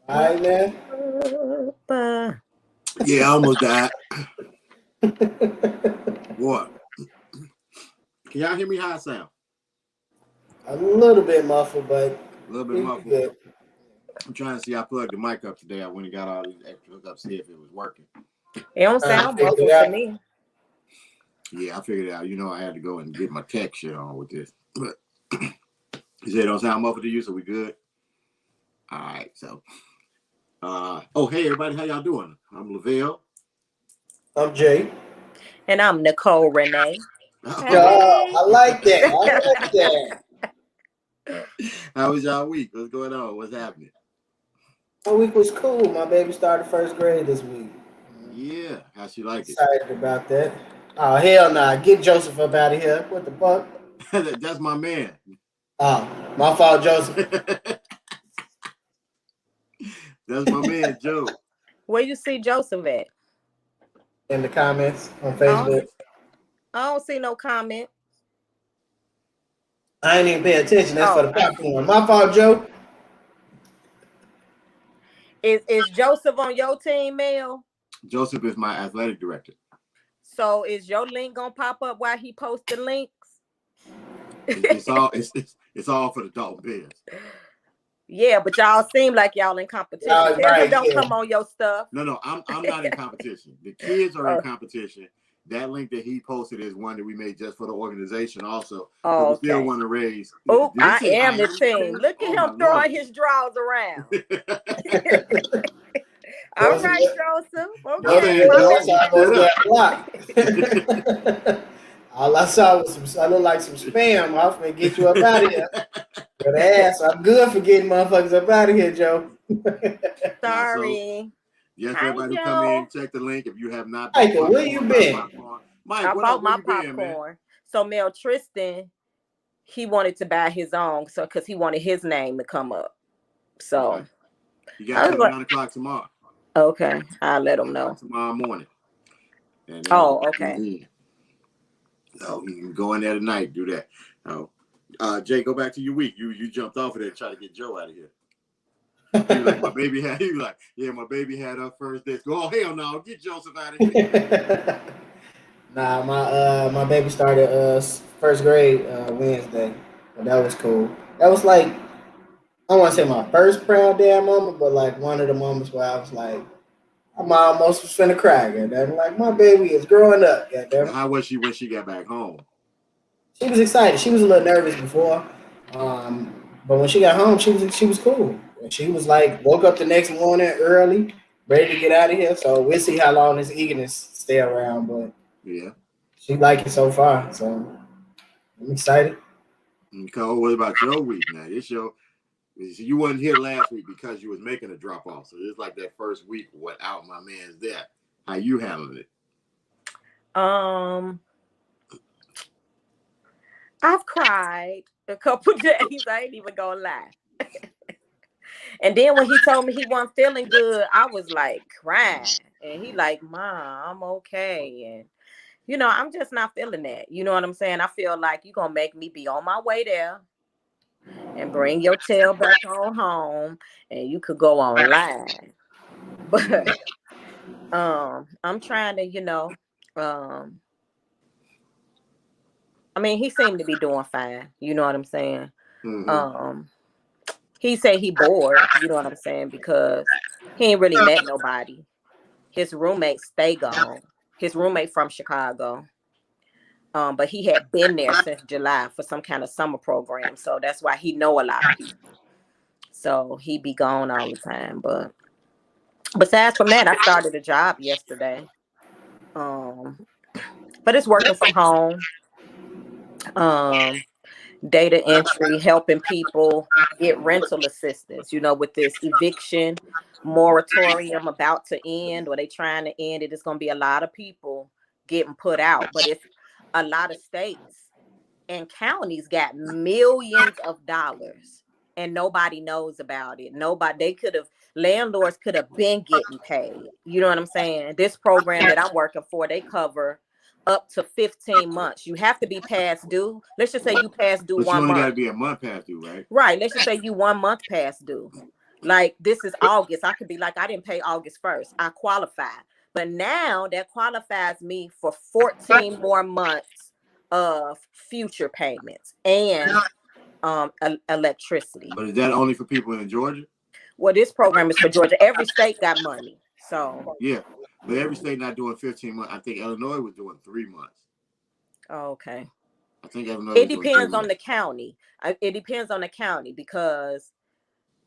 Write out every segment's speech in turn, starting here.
All right, man. Yeah, I almost died. What? Can y'all hear me how I sound? A little bit muffled, but A little bit muffled. good. I'm trying to see. I plugged the mic up today. I went and got all these extra hookups, see if it was working. It don't sound muffled to me. Yeah, I figured it out. You know, I had to go and get my tech shit on with this. But you said it don't sound muffled to you, so we good? All right, so. Oh, hey, everybody. How y'all doing? I'm Lavelle. I'm Jay. And I'm Nicole Renee. Hey. I like that. How was y'all week? What's going on? What's happening? My week was cool. My baby started first grade this week. Yeah. How she like it? Excited about that. Oh, hell nah. Get Joseph up out of here. What the fuck? That's my man. Oh, my fault, Joseph. That's my man, Joe. Where you see Joseph at? In the comments on Facebook. I don't see no comment. I ain't even pay attention. That's for the popcorn. My fault, Joe. Is Joseph on your team, Mel? Joseph is my athletic director. So is your link gonna pop up while he posts the links? It's all for the Dalton Bears. Yeah, but y'all seem like y'all in competition. Don't come on your stuff. No, I'm not in competition. The kids are in competition. That link that he posted is one that we made just for the organization also. Oh, we still want to raise. Oh, I am the team. Look at him throwing his drawers around. All right, Joseph. Okay. All I saw was I look like some spam. I was gonna get you up out of here. But ass, I'm good for getting motherfuckers up out of here, Joe. Sorry. Yes, everybody who come in, check the link if you have not. Michael, where you been? Mike, I bought my popcorn. So Mel Tristan, he wanted to buy his own, so because he wanted his name to come up. So you got 9 o'clock tomorrow. Okay, I'll let him know tomorrow morning. Okay. So you can go in there tonight. Do that. Jay, go back to your week. You jumped off of there and tried to get Joe out of here. He was like, my baby had. He was like, yeah, my baby had her first day. Go, oh hell no, get Joseph out of here. Nah, my baby started first grade Wednesday, but that was cool. That was like, I don't want to say my first proud dad moment, but like one of the moments where I was like, I'm almost finna cry. Goddamn, like my baby is growing up. Goddamn. How was she when she got back home? She was excited. She was a little nervous before, but when she got home, she was cool. She was like woke up the next morning early, ready to get out of here. So we'll see how long this eagerness stay around, but yeah, she like it so far. So I'm excited. Nicole, what about your week now? You wasn't here last week because you was making a drop off. So it's like that first week without my man's there. How you handled it? I've cried a couple days. I ain't even gonna lie. And then when he told me he wasn't feeling good, I was like crying. And he like, "Mom, I'm okay." And I'm just not feeling that. You know what I'm saying? I feel like you're gonna make me be on my way there and bring your tail back on home and you could go online. But I'm trying to, um I mean, he seemed to be doing fine. You know what I'm saying? Um, he said he bored, you know what I'm saying, because he ain't really met nobody. His roommate stay gone. His roommate from Chicago. But he had been there since July for some kind of summer program. So that's why he know a lot of people. So he be gone all the time. But besides from that, I started a job yesterday. Um, but it's working from home. Um, Data entry, helping people get rental assistance, with this eviction moratorium about to end, or they trying to end it. It's going to be a lot of people getting put out, but it's a lot of states and counties got millions of dollars and nobody knows about it. Landlords could have been getting paid. You know what I'm saying? This program that I'm working for, they cover up to 15 months. You have to be past due. Let's just say you past due But you 1 only got month. to be a month past due, right? Right. Let's just say you 1 month past due. Like this is August. I could be like, I didn't pay August 1st. I qualified. But now that qualifies me for 14 more months of future payments and electricity. But is that only for people in Georgia? Well, this program is for Georgia. Every state got money. So yeah, but every state not doing 15 months. I think Illinois was doing 3 months. Okay. I think Illinois It was doing 3 depends on months. the county. It depends on the county because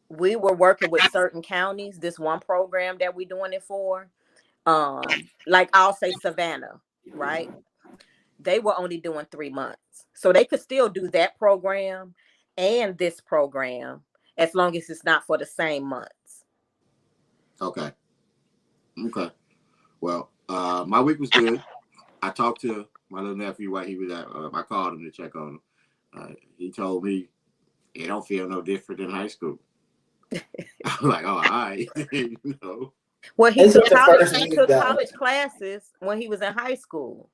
we were working with certain counties. This one program that we're doing it for, like I'll say Savannah, right? They were only doing 3 months, so they could still do that program and this program as long as it's not for the same months. Okay. Well, my week was good. I talked to my little nephew while he was at. I called him to check on him. He told me it don't feel no different than high school. I was like, oh, all right, Well, he took college classes when he was in high school.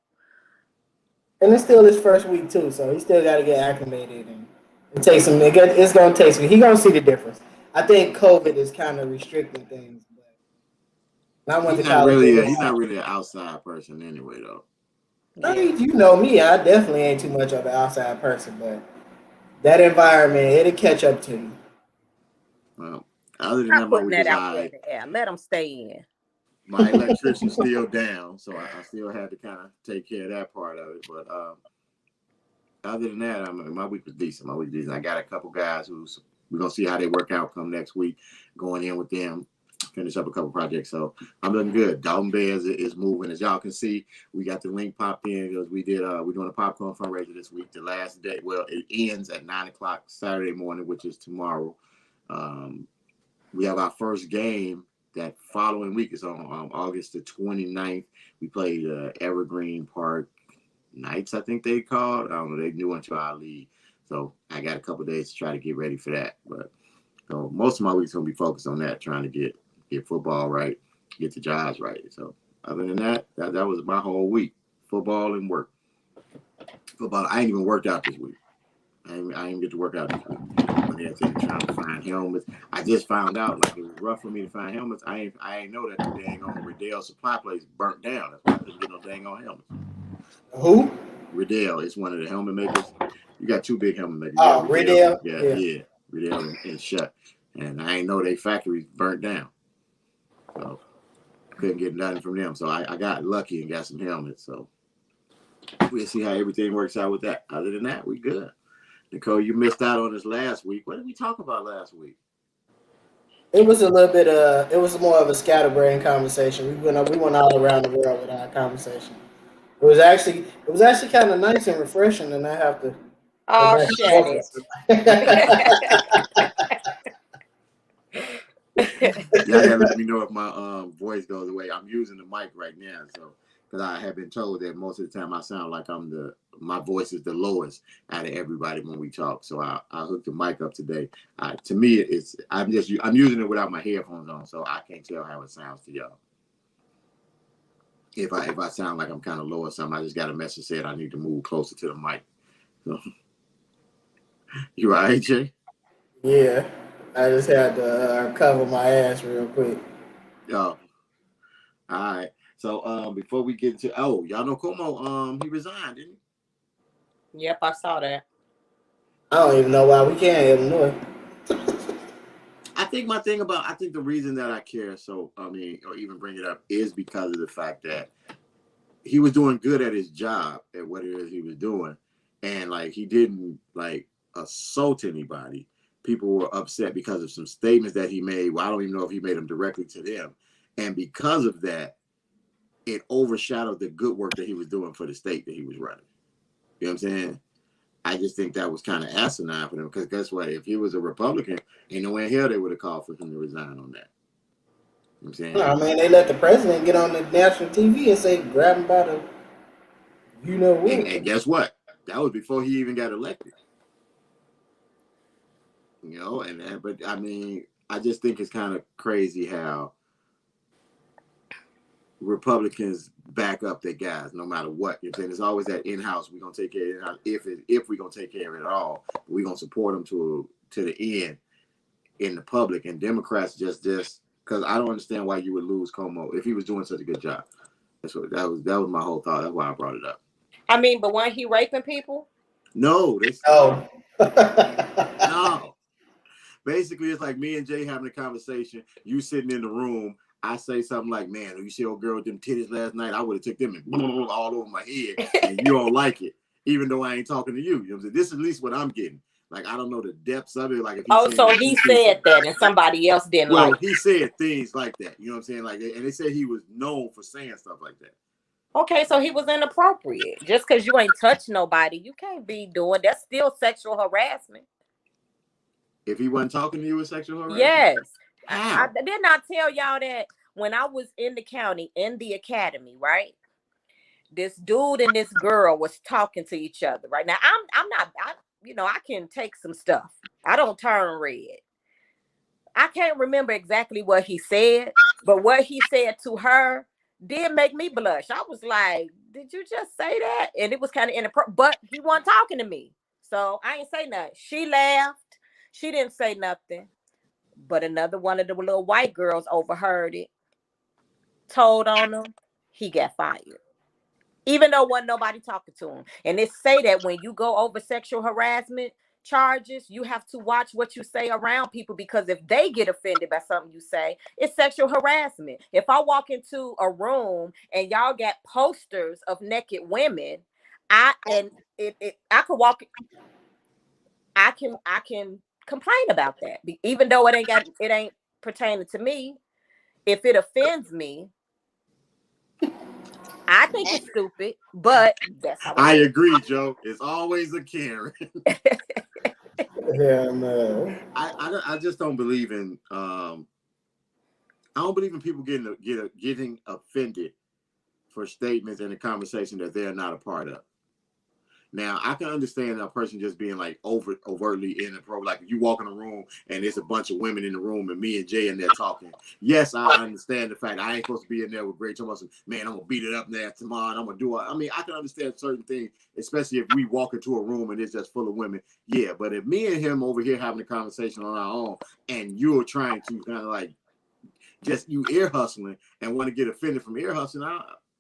And it's still his first week too, so he still got to get acclimated, and it takes him. It's gonna take some. He gonna see the difference. I think COVID is kind of restricting things. But I went to college. He's not really an outside person anyway, though. Yeah. You know me. I definitely ain't too much of an outside person, but that environment, it'll catch up to you. Well, other than that, my week is alright. Let them stay in. My electrician's still down, so I still had to kind of take care of that part of it. But other than that, my week was decent. I got a couple guys we're gonna see how they work out come next week. Going in with them, finish up a couple projects. So I'm looking good. Dalton Bears is moving. As y'all can see, we got the link popped in because we're doing a popcorn fundraiser this week. The last day, well, it ends at 9:00 Saturday morning, which is tomorrow. We have our first game that following week. Is on August the 29th. We played Evergreen Park Knights, I think they called. I don't know. They new into our league. So I got a couple days to try to get ready for that. But so most of my week's going to be focused on that, trying to get football right, get the jobs right. So other than that was my whole week. Football and work. Football, I ain't even worked out this week. I didn't get to work out this week. Trying to find helmets. I just found out like it was rough for me to find helmets. I ain't know that the dang on Riddell supply place burnt down. That's why I couldn't get no dang on helmets. Who? Riddell is one of the helmet makers. You got two big helmet makers. Oh, Riddell. Yeah. Riddell and Shut. And I ain't know they factories burnt down. So couldn't get nothing from them. So I got lucky and got some helmets. So we'll see how everything works out with that. Other than that, we good. Nicole, you missed out on this last week. What did we talk about last week? It was a little bit. It was more of a scatterbrain conversation. We went all around the world with our conversation. It was actually kind of nice and refreshing, and I have to. Oh, shut it. Y'all gotta let me know if my voice goes away. I'm using the mic right now, so because I have been told that most of the time I sound like I'm the my voice is the lowest out of everybody when we talk. So I hooked the mic up today. To me, I'm using it without my headphones on, so I can't tell how it sounds to y'all. If I sound like I'm kind of low or something, I just got a message said I need to move closer to the mic. So, you all right, Jay? Yeah, I just had to cover my ass real quick. All right. So before we get to y'all know Como he resigned, didn't he? Yep, I saw that. I don't even know why we can't Illinois. I think the reason that I care or even bring it up is because of the fact that he was doing good at his job at what it is he was doing, and like he didn't like assault anybody. People were upset because of some statements that he made. Well, I don't even know if he made them directly to them, and because of that, it overshadowed the good work that he was doing for the state that he was running. You know what I'm saying? I just think that was kind of asinine for them because guess what? If he was a Republican, ain't no way in hell they would have called for him to resign on that. You know what I'm saying? No, man, they let the president get on the national TV and say, grab him by the, you know what? And guess what? That was before he even got elected. You know, but I mean, I just think it's kind of crazy how Republicans back up their guys no matter what. You know what I'm saying? There's always that in-house. We're gonna take care of it in-house if we're gonna take care of it at all. We're gonna support them to the end in the public. And Democrats just because I don't understand why you would lose Como if he was doing such a good job. That was my whole thought. That's why I brought it up. I mean, but wasn't he raping people? No, no. Basically, it's like me and Jay having a conversation. You sitting in the room. I say something like, "Man, you see old girl with them titties last night? I would have took them and all over my head." And you don't like it, even though I ain't talking to you. You know what I'm saying? This is at least what I'm getting. Like I don't know the depths of it. Like if so he said that, and somebody else didn't like it. He said things like that. You know what I'm saying? Like, and they said he was known for saying stuff like that. Okay, so he was inappropriate. Just because you ain't touched nobody, you can't be doing that's still sexual harassment. If he wasn't talking to you, with sexual harassment? Yes. How? I did not tell y'all that when I was in the county, in the academy, right? This dude and this girl was talking to each other. Right now, I can take some stuff. I don't turn red. I can't remember exactly what he said, but what he said to her did make me blush. I was like, did you just say that? And it was kind of inappropriate, but he wasn't talking to me. So I ain't say nothing. She laughed. She didn't say nothing. But another one of the little white girls overheard it, told on him, he got fired. Even though wasn't nobody talking to him. And it say that when you go over sexual harassment charges, you have to watch what you say around people because if they get offended by something you say, it's sexual harassment. If I walk into a room and y'all got posters of naked women, I could walk. I can complain about that, even though it ain't pertaining to me. If it offends me, I think it's stupid, but that's how I agree, Joe. It's always a Karen. Yeah, no. I just don't believe in I don't believe in people getting offended for statements in a conversation that they're not a part of. Now, I can understand a person just being like overtly inappropriate. Like if you walk in a room and there's a bunch of women in the room and me and Jay in there talking. Yes, I understand the fact I ain't supposed to be in there with Gray Thomas. Man, I'm gonna beat it up there tomorrow. And I'm gonna do it. I mean, I can understand certain things, especially if we walk into a room and it's just full of women. Yeah, but if me and him over here having a conversation on our own and you're trying to kind of like just you ear hustling and want to get offended from ear hustling,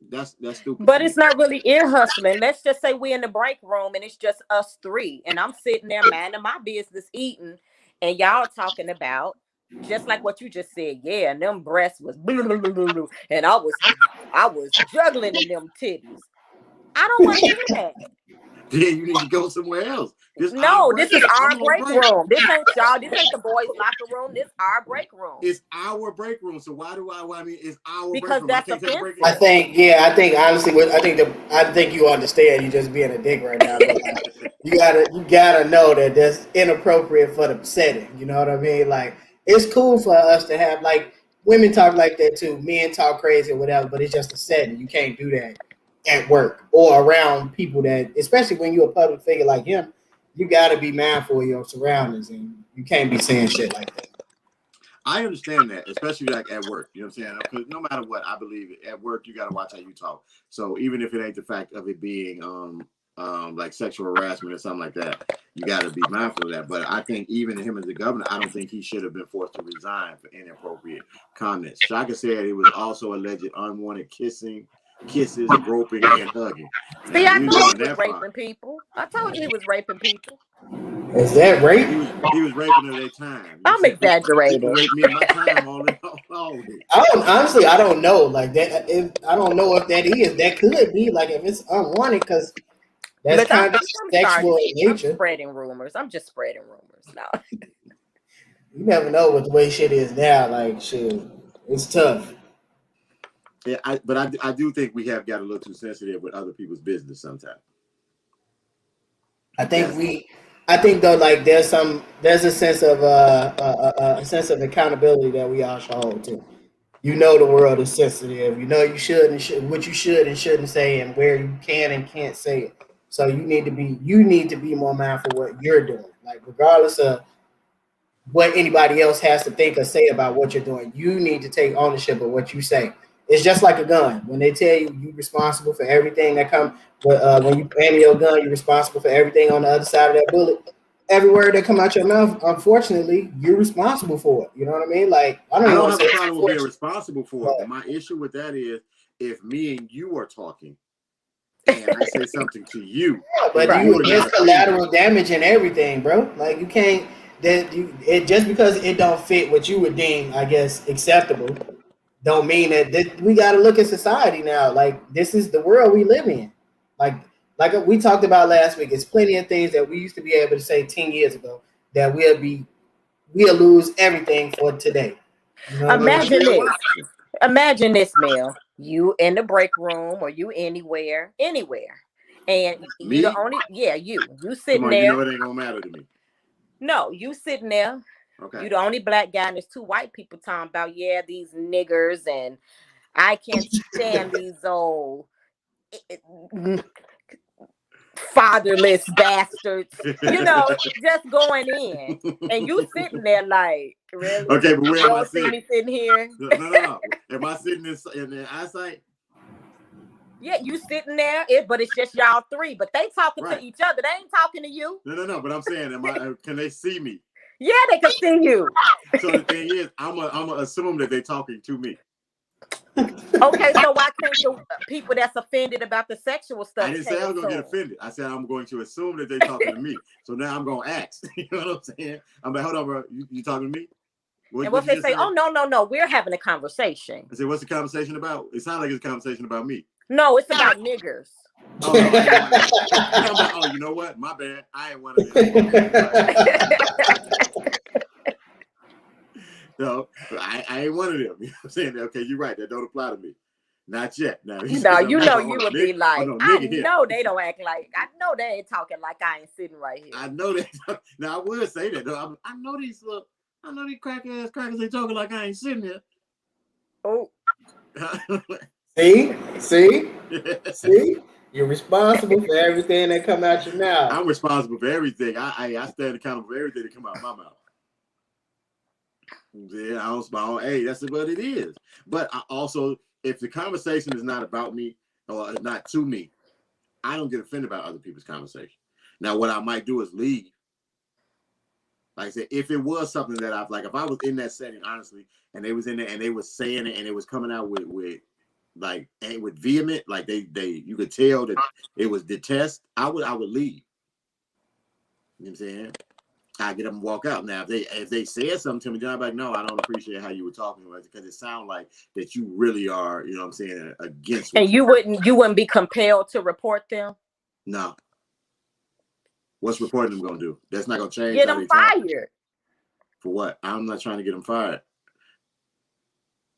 that's stupid. But it's not really ear hustling. Let's just say we're in the break room and it's just us three, and I'm sitting there minding my business, eating, and y'all talking about just like what you just said. Yeah, and them breasts was blah, blah, blah, blah, and I was juggling in them titties. I don't want to hear that. Then you need to go somewhere else. This is our break room. This ain't y'all. This ain't the boys' locker room. This our break room. It's our break room. So why I mean it's our because break room. That's offensive. I think honestly, I think you understand. You just being a dick right now. you gotta know that that's inappropriate for the setting. You know what I mean? Like it's cool for us to have like women talk like that too. Men talk crazy or whatever, but it's just a setting. You can't do that at work or around people that, especially when you're a public figure like him, you got to be mindful of your surroundings and you can't be saying shit like that. I understand that, especially like at work. You know what I'm saying? Because no matter what, I believe at work you got to watch how you talk. So even if it ain't the fact of it being like sexual harassment or something like that, you got to be mindful of that. But I think even him as the governor, I don't think he should have been forced to resign for inappropriate comments. Shaka said it was also alleged unwanted kisses, groping, and hugging. See, Now, I he was told going you he was that far. raping people. I told you he was raping people. Is that rape? He was raping at their time. I'm exaggerating. People rape me in my time always. Honestly, I don't know. Like that, I don't know if that is. That could be like if it's unwanted because that's Look, kind of sexual in I'm nature. spreading rumors. I'm just spreading rumors now. You never know what the way shit is now. Like shit, it's tough. Yeah, I do think we have got a little too sensitive with other people's business sometimes. I think though, like there's a sense of a sense of accountability that we all should hold to. You know the world is sensitive. You know you should and should what you should and shouldn't say and where you can and can't say it. So you need to be more mindful of what you're doing. Like regardless of what anybody else has to think or say about what you're doing, you need to take ownership of what you say. It's just like a gun. When they tell you you're responsible for everything that comes, when you aim your gun, you're responsible for everything on the other side of that bullet. Every word that come out your mouth, unfortunately, you're responsible for it. You know what I mean? Like I don't I even don't want have to a say problem with being unfortunate, responsible for but it, but my issue with that is if me and you are talking and I say something to you, yeah, but Right. you you are there's not offended. collateral damage and everything, bro. Like you can't that you it just because it don't fit what you would deem, I guess, acceptable, don't mean that we got to look at society now. Like this is the world we live in. Like like we talked about last week. It's plenty of things that we used to be able to say 10 years ago that we'll lose everything for today. You know what I But mean? we Imagine still this. watching. Imagine this, Mel. You in the break room or you anywhere. And you the Me? only you Come sitting on, you there. know it ain't gonna matter to me. No, you sitting there. Okay. You the only black guy and there's two white people talking about these niggers and I can't stand these old fatherless bastards, just going in. And you sitting there like, really? Okay, but You where am I don't see sitting? me sitting here? No. Am I sitting in the eyesight? Yeah, you sitting there, but it's just y'all three. But they talking to each other. They ain't talking to you. No. But I'm saying, can they see me? Yeah, they can see you. So the thing is, I'm gonna assume that they're talking to me. Okay, so why can't the people that's offended about the sexual stuff I didn't say I was gonna get offended. I said I'm going to assume that they're talking to me. So now I'm gonna ask. You know what I'm saying? I'm like, hold on, bro. You talking to me? And what if they say, oh, no, we're having a conversation. I said, what's the conversation about? It sounds like it's a conversation about me. No, it's about niggers. Oh, no, I ain't one of them. Like, oh, you know what? My bad. I ain't one of them. No, I ain't one of them. You know what I'm saying? Okay, you're right. That don't apply to me. Not yet. Now, You would be like, I know they don't act like, I know they ain't talking like I ain't sitting right here. I know that. Now, I would say that, though. I know these crack-ass crackers, they talking like I ain't sitting here. Oh. See? You're responsible for everything that come out your mouth. I'm responsible for everything. I stand accountable for everything that come out of my mouth. Yeah, I don't. Hey, that's what it is. But I also, if the conversation is not about me or not to me, I don't get offended by other people's conversation. Now, what I might do is leave. Like I said, if it was something that if I was in that setting, honestly, and they was in there and they was saying it and it was coming out with vehement, like you could tell that it was detest, I would leave. You know what I'm saying? I get up and walk out. Now, if they said something to me, then I'm like, no, I don't appreciate how you were talking about it because it sounds like that you really are, you know what I'm saying, against. And you wouldn't be compelled to report them? No. What's reporting them gonna do? That's not gonna change. Get them fired. For what? I'm not trying to get them fired.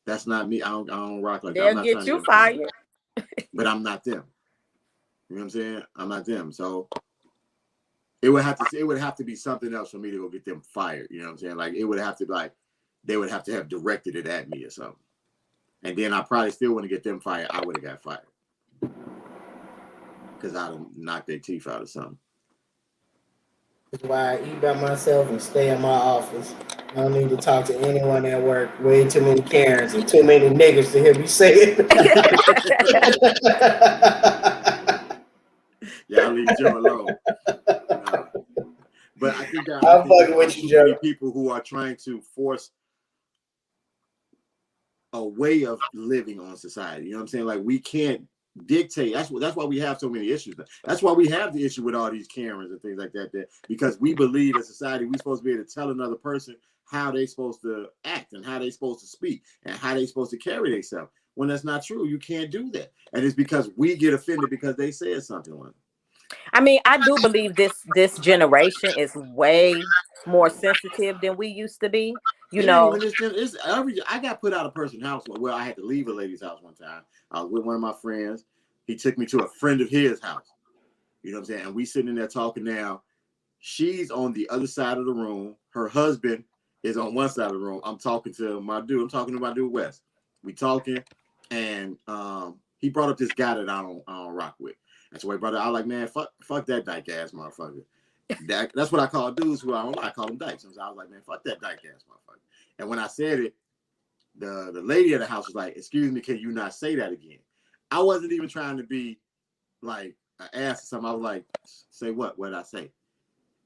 That's not me. I don't rock like that. They'll get you fired. But I'm not them. You know what I'm saying? I'm not them. So it would have to be something else for me to go get them fired. You know what I'm saying? Like it would have to be like they would have to have directed it at me or something. And then I probably still want to get them fired. I would have got fired. because I done knocked their teeth out or something. That's why I eat by myself and stay in my office. I don't need to talk to anyone at work. Way too many Karens and too many niggas to hear me say it. Yeah, I'll leave Joe alone. But I think that I'm fucking there with are you, too many Joe. people who are trying to force a way of living on society. You know what I'm saying? Like we can't dictate. That's why we have so many issues. That's why we have the issue with all these Karens and things like that. Because we believe as society we're supposed to be able to tell another person how they're supposed to act and how they're supposed to speak and how they're supposed to carry themselves. When that's not true, you can't do that. And it's because we get offended because they said something like that. I mean, I do believe this generation is way more sensitive than we used to be. You It ain't know, even this. It's every. I got put out of person's house. Well, I had to leave a lady's house one time. I was with one of my friends. He took me to a friend of his house. You know what I'm saying? And we sitting in there talking now. She's on the other side of the room. Her husband is on one side of the room. I'm talking to my dude. I'm talking to my dude West. We talking, and he brought up this guy that I don't rock with. And so he brought it. I was like, man, fuck that dyke ass motherfucker. That's what I call dudes who I don't like. I call them dykes. So I was like, man, fuck that dyke ass motherfucker. And when I said it, the lady of the house was like, excuse me, can you not say that again? I wasn't even trying to be like an ass or something. I was like, say what? What did I say?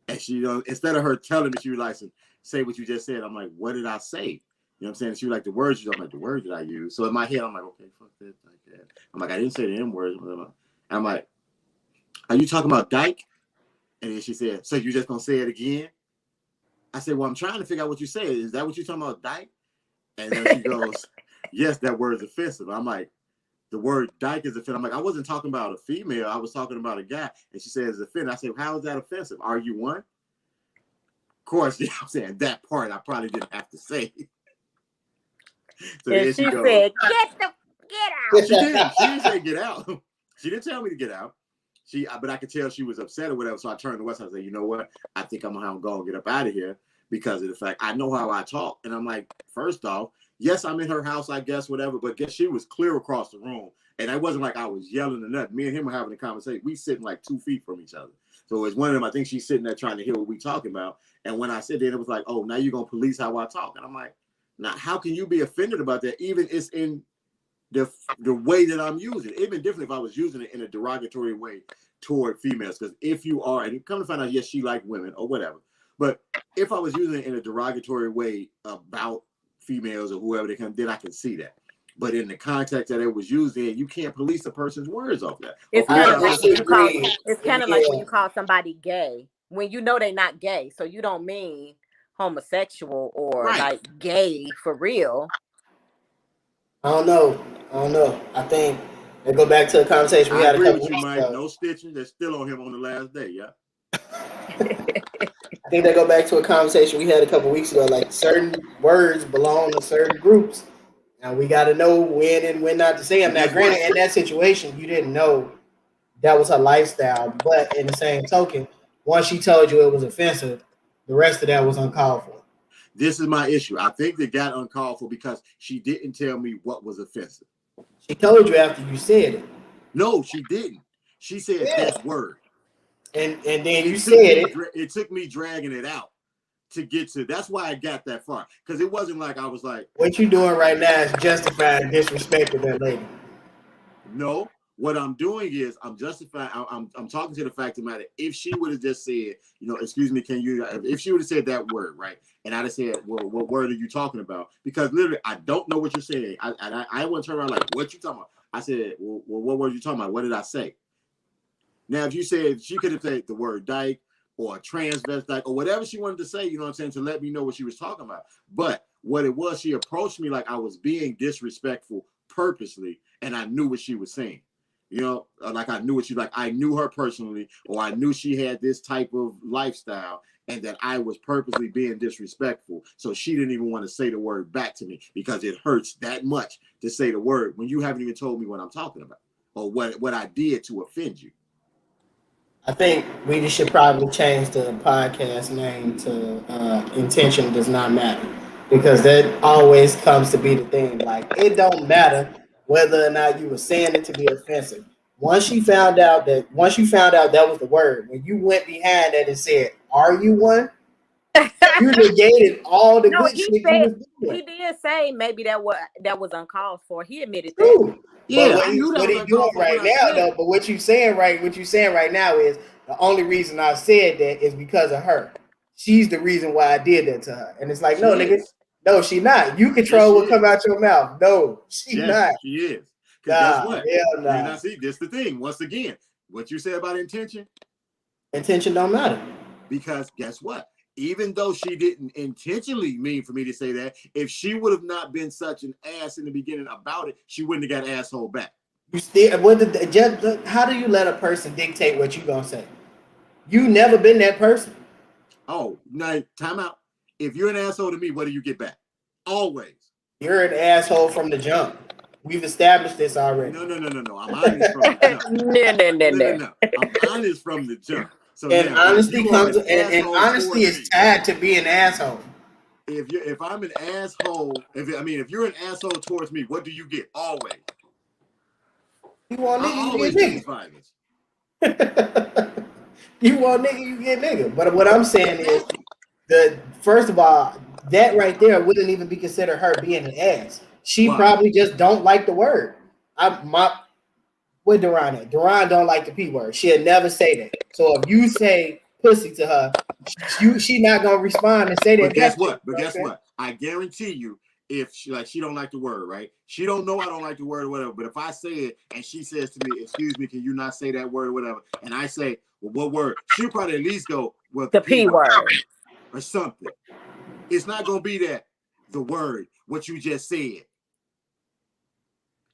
And she, instead of her telling me, she was like, say what you just said. I'm like, what did I say? You know what I'm saying? And she was like, the words. I'm like, the words that I use. So in my head, I'm like, okay, fuck that. I'm like, I didn't say the M words. And I'm like, are you talking about dyke? And then she said, so you just gonna say it again? I said, well, I'm trying to figure out what you said. Is that what you're talking about, dyke? And then she goes, yes, that word is offensive. I'm like, the word dyke is offensive. I'm like, I wasn't talking about a female. I was talking about a guy. And she said, it's offensive. I said, how is that offensive? Are you one? Of course, you know what I'm saying? That part I probably didn't have to say. So and then she she goes, said, get out. She didn't say get out. She didn't tell me to get out. But I could tell she was upset or whatever. So I turned to West and said, you know what? I think I'm gonna go and get up out of here because of the fact I know how I talk. And I'm like, first off, yes, I'm in her house, I guess, whatever. But guess she was clear across the room. And it wasn't like I was yelling or nothing. Me and him were having a conversation. We sitting like 2 feet from each other. So it's one of them, I think she's sitting there trying to hear what we talking about. And when I said that, it was like, oh, now you're gonna police how I talk. And I'm like, now how can you be offended about that? Even it's in the way that I'm using it. It'd been different if I was using it in a derogatory way toward females. Because if you are, and you come to find out, yes, she like women or whatever. But if I was using it in a derogatory way about females or whoever they come, then I can see that. But in the context that it was used in, you can't police a person's words off that. It's kind of like when you call. disagree. It's kind of like when you call somebody gay when you know they're not gay. So you don't mean homosexual or Right. like gay for real. I don't know. I think they go back to a conversation we I had a agree couple with you, weeks Mike. ago. No stitching. They're still on him on the last day. Yeah. I think they go back to a conversation we had a couple weeks ago. Like certain words belong to certain groups, and we got to know when and when not to say them. Now, granted, in that situation, you didn't know that was her lifestyle, but in the same token, once she told you it was offensive, the rest of that was uncalled for. This is my issue. I think they got uncalled for because she didn't tell me what was offensive. She told you after you said it. No, she didn't. She said that word. And then you said it. It took me dragging it out to get to. That's why I got that far. Because it wasn't like I was like, What you doing right now is justifying disrespect to that lady. no. What I'm doing is I'm justifying. I'm talking to the fact of the matter. If she would have just said, excuse me, can you? If she would have said that word, right, and I'd have said, well, what word are you talking about? Because literally, I don't know what you're saying. I wouldn't turn around like, what you talking about? I said, well, what word are you talking about? What did I say? Now, if you said she could have said the word dyke or transvestite or whatever she wanted to say, you know what I'm saying, to let me know what she was talking about. But what it was, she approached me like I was being disrespectful purposely, and I knew what she was saying. Like I knew what I knew her personally, or I knew she had this type of lifestyle, and that I was purposely being disrespectful. So she didn't even want to say the word back to me because it hurts that much to say the word when you haven't even told me what I'm talking about or what I did to offend you. I think we just should probably change the podcast name to Intention Does Not Matter, because that always comes to be the thing. Like, it don't matter whether or not you were saying it to be offensive. Once you found out that was the word, when you went behind that and said, "Are you one?" You negated all the No, good he shit you said was doing. he did say maybe that was uncalled for. He admitted that. True. But Yeah, I knew that what was he doing uncalled for when right I now said though, it. but what you saying right now is the only reason I said that is because of her. She's the reason why I did that to her. And it's like, She no, nigga, is. no, she not. You Yes, control she what come is. out your mouth. No, she Yes, not. she is. Because guess Nah, what? hell You nah. not see this the thing. Once again, what you say about intention, Intention don't matter. because guess what? Even though she didn't intentionally mean for me to say that, if she would have not been such an ass in the beginning about it, she wouldn't have got asshole back. You still how do you let a person dictate what you gonna say? You never been that person. Oh, now time out. If you're an asshole to me, what do you get back? Always. You're an asshole from the jump. We've established this already. No. I'm honest from the jump. No. No. I'm honest from the jump. So And now, if honesty you are comes an and asshole honesty towards is me, tied to being an asshole. if I'm an asshole, if you're an asshole towards me, what do you get? Always. You want I nigga, you always get choose violence. nigga. You want nigga, you get nigga. But what I'm saying is Exactly. the first of all, that right there wouldn't even be considered her being an ass. She Why? probably just don't like the word. With Duran at? Duran don't like the P word. She'll never say that. So if you say pussy to her, she not gonna respond and say But that back guess to you. what? But guess what? I guarantee you, if she don't like the word, right? She don't know I don't like the word or whatever. But if I say it and she says to me, "Excuse me, can you not say that word or whatever?" And I say, "Well, what word?" She'll probably at least go, "Well, The the P P word word. or something." It's not gonna be that the word what you just said.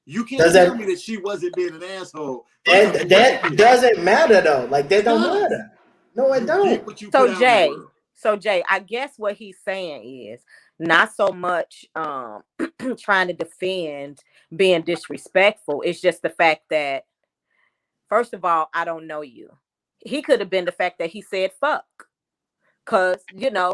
You can't Does tell that me that she wasn't being an asshole. First off, that you wasn't that being. doesn't matter though? Like that It don't does. matter. No, it You get don't. what you So put out in the Jay, world. I guess what he's saying is not so much trying to defend being disrespectful. It's just the fact that first of all, I don't know you. He could have been the fact that he said fuck. Cause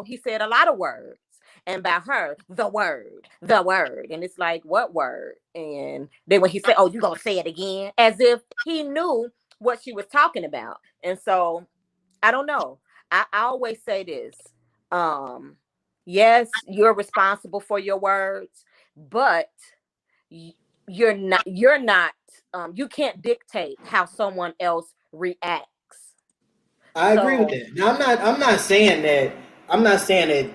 he said a lot of words. And by her, the word. And it's like, what word? And then when he said, "Oh, you gonna say it again," as if he knew what she was talking about. And so I don't know. I always say this. Um, yes, you're responsible for your words, but y- you're not you can't dictate how someone else reacts. I agree with So that. Now I'm not saying that. I'm not saying that.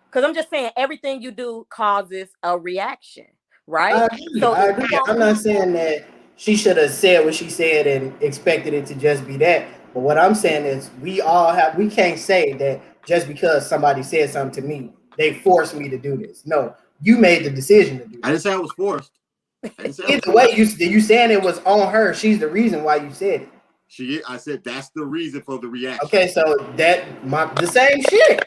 because I'm just saying everything you do causes a reaction, I right? agree. So I if you agree. want I'm not people, saying that she should have said what she said and expected it to just be that. But what I'm saying is we can't say that just because somebody said something to me, they forced me to do this. No, you made the decision to do I didn't say this. I was forced. I didn't say I was Either way, forced. you saying it was on her. She's the reason why you said it. I said that's the reason for the reaction. Okay, so the same shit.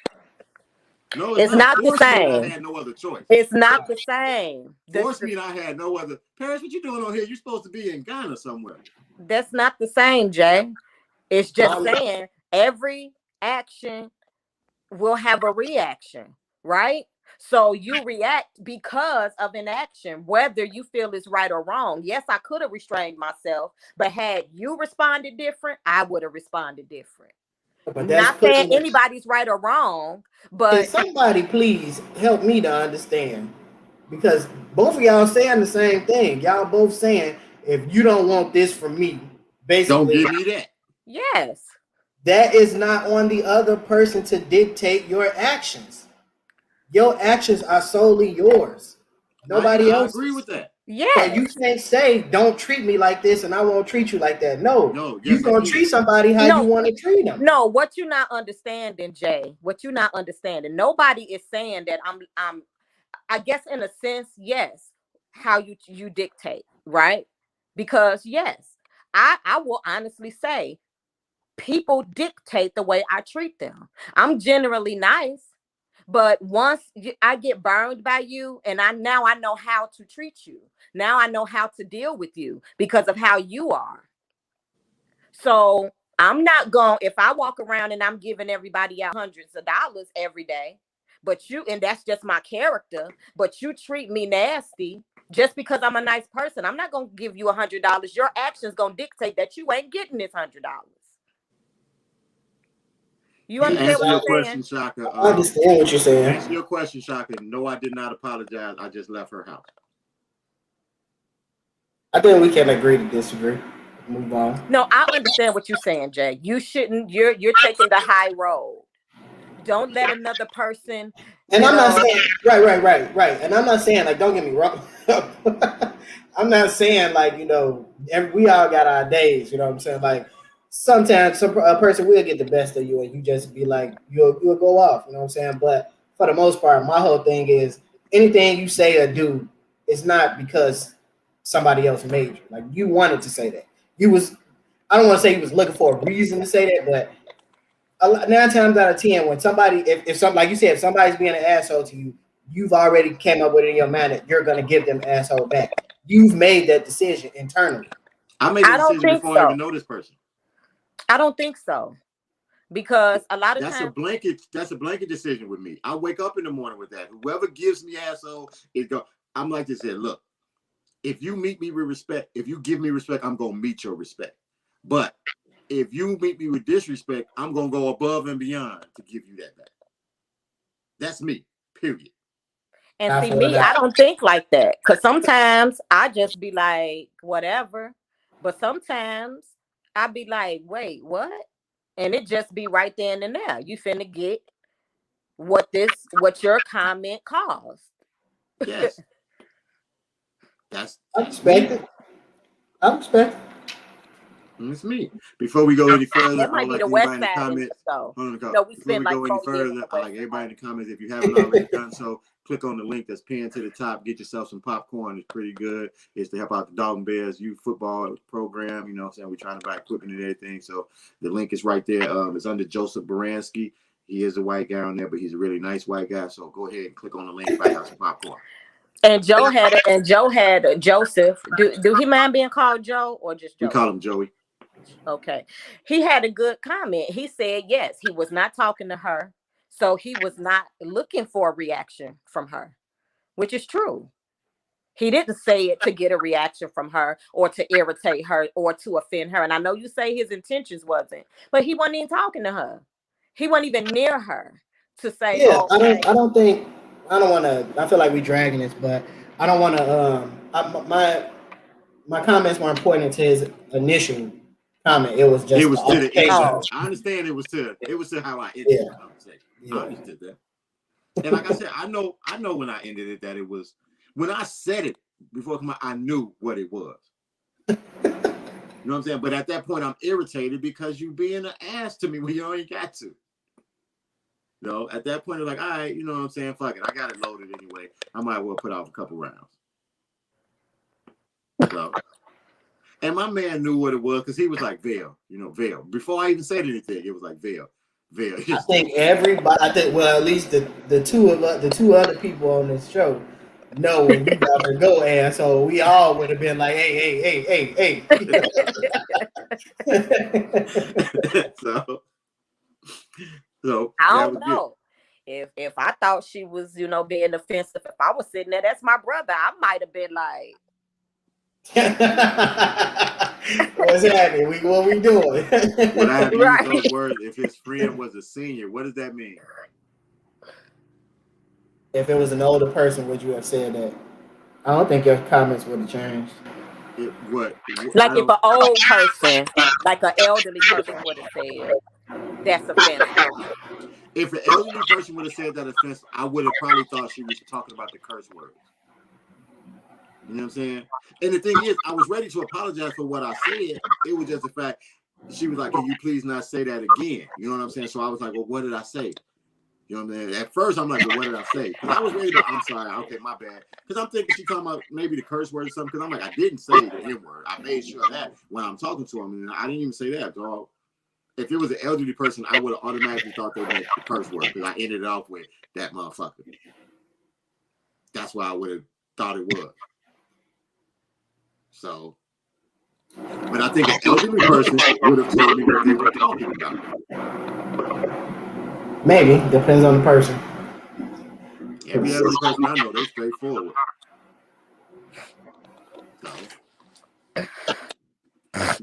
No, it's it's not. not the Force me and I same. had no other choice. It's not the same. Force me and I had no other. Paris, what you doing on here? You're supposed to be in Ghana somewhere. That's not the same, Jay. It's just I'm saying every action will have a reaction, right? So you react because of an action, whether you feel it's right or wrong. Yes, I could have restrained myself, but had you responded different, I would have responded different. but that's Not saying putting. anybody's right or wrong, Can but somebody please help me to understand? Because both of y'all saying the same thing. Y'all both saying if you don't want this from me, Don't basically give me that. yes. that is not on the other person to dictate your actions. Your actions are solely yours, nobody I agree else's. with that. So Yes. you can't say, "Don't treat me like this," and I won't treat you like that. No, No, you yes, I gonna can. treat somebody how you No, want to treat them. no, what you're not understanding, Jay, what you're not understanding. Nobody is saying that I guess in a sense, yes, how you dictate, right? Because yes, I will honestly say people dictate the way I treat them. I'm generally nice, but once I get burned by you, and I know how to treat you. Now I know how to deal with you because of how you are. So I'm not going if I walk around and I'm giving everybody out hundreds of dollars every day, and that's just my character, but you treat me nasty, Just because I'm a nice person, I'm not gonna give you $100. Your actions gonna dictate that you ain't getting this $100. You To understand answer what your I'm question, saying? Shaka. I understand what you're To saying. answer your question, Shaka. No, I did not apologize. I just left her house. I think we can agree to disagree. Move on. No, I understand what you're saying, Jay. You shouldn't. You're taking the high road. Don't let another person. And I'm not saying right. And I'm not saying like don't get me wrong. I'm not saying like we all got our days. You know what I'm saying? Like sometimes a person will get the best of you, and you just be like you'll go off. You know what I'm saying? But for the most part, my whole thing is anything you say or do, it's not because somebody else made you. Like you wanted to say that. You was. I don't want to say you was looking for a reason to say that, but 9 times out of 10, when somebody, if some, like you said, if somebody's being an asshole to you, you've already came up with it in your mind that you're gonna give them asshole back. You've made that decision internally. I made the I don't decision think before I so. even know this person. I don't think so because a lot of That's times a blanket decision with me. I wake up in the morning with that. Whoever gives me asshole is go. I'm like this here. Look, if you meet me with respect, if you give me respect, I'm gonna meet your respect. But if you meet me with disrespect, I'm gonna go above and beyond to give you that back. That's me. Period. and see me, I don't think like that because sometimes I just be like whatever, but sometimes I be like, wait, what? And it just be right then and there. You finna get what your comment caused. Yes. I respect it. I respect it. It's me. Before we go any further, That I would might be like the west everybody in the side in comments. us though. We Before spend we like go any 4 years on further, the I west like side. everybody in the comments. If you haven't already done so, click on the link that's pinned to the top. Get yourself some popcorn. It's pretty good. It's to help out the Dalton Bears youth football program. You know what I'm saying? We're trying to buy equipment and everything. So the link is right there. It's under Joseph Baranski. He is a white guy on there, but he's a really nice white guy. So go ahead and click on the link, buy out some popcorn. And Joe had Joseph. Do he mind being called Joe or just Joe? We call him Joey. Okay. He had a good comment. He said, yes, he was not talking to her. So he was not looking for a reaction from her, which is true. He didn't say it to get a reaction from her or to irritate her or to offend her. And I know you say his intentions wasn't, but he wasn't even talking to her. He wasn't even near her to say, Yeah, oh, okay. I don't want to. I feel like we're dragging this, but I don't want to. My comments weren't important to his initial comment. It was just It was to the end. Oh. I understand it was to how I ended the conversation. Yeah. I understood that. And like I said, I know when I ended it that it was when I said it before I knew what it was. You know what I'm saying? But at that point, I'm irritated because you being an ass to me when you ain't got to. You know, at that point, you're like, all right, you know what I'm saying? Fuck it. I got it loaded anyway. I might well put off a couple rounds. So, and my man knew what it was because he was like, Vail, Vail. Before I even said anything, it was like, Vail. I think everybody, well, at least the two other people on this show know when you got to go, asshole. We all would have been like, hey. So I don't know. If I thought she was, being offensive, if I was sitting there, that's my brother, I might have been like, what's happening? What we doing? Would I have used those words if his friend was a senior? What does that mean? If it was an older person, would you have said that? I don't think your comments would have changed. Like if an old person, like an elderly person would have said, that's offensive. If an elderly person would have said that offensive, I would have probably thought she was talking about the curse words. You know what I'm saying? And the thing is, I was ready to apologize for what I said. It was just the fact she was like, can you please not say that again? You know what I'm saying? So I was like, well, what did I say? You know what I mean? At first, I'm like, well, what did I say? Because I was ready to, I'm sorry, okay, my bad. Because I'm thinking she's talking about maybe the curse word or something. Because I'm like, I didn't say the N word. I made sure of that when I'm talking to him. And I didn't even say that, dog. If it was an elderly person, I would have automatically thought they meant the curse word. Because I ended it off with that motherfucker. That's why I would have thought it was. So, but I think an elderly person would have told me what they were talking about. Maybe. Depends on the person. Every elderly person I know, they straightforward.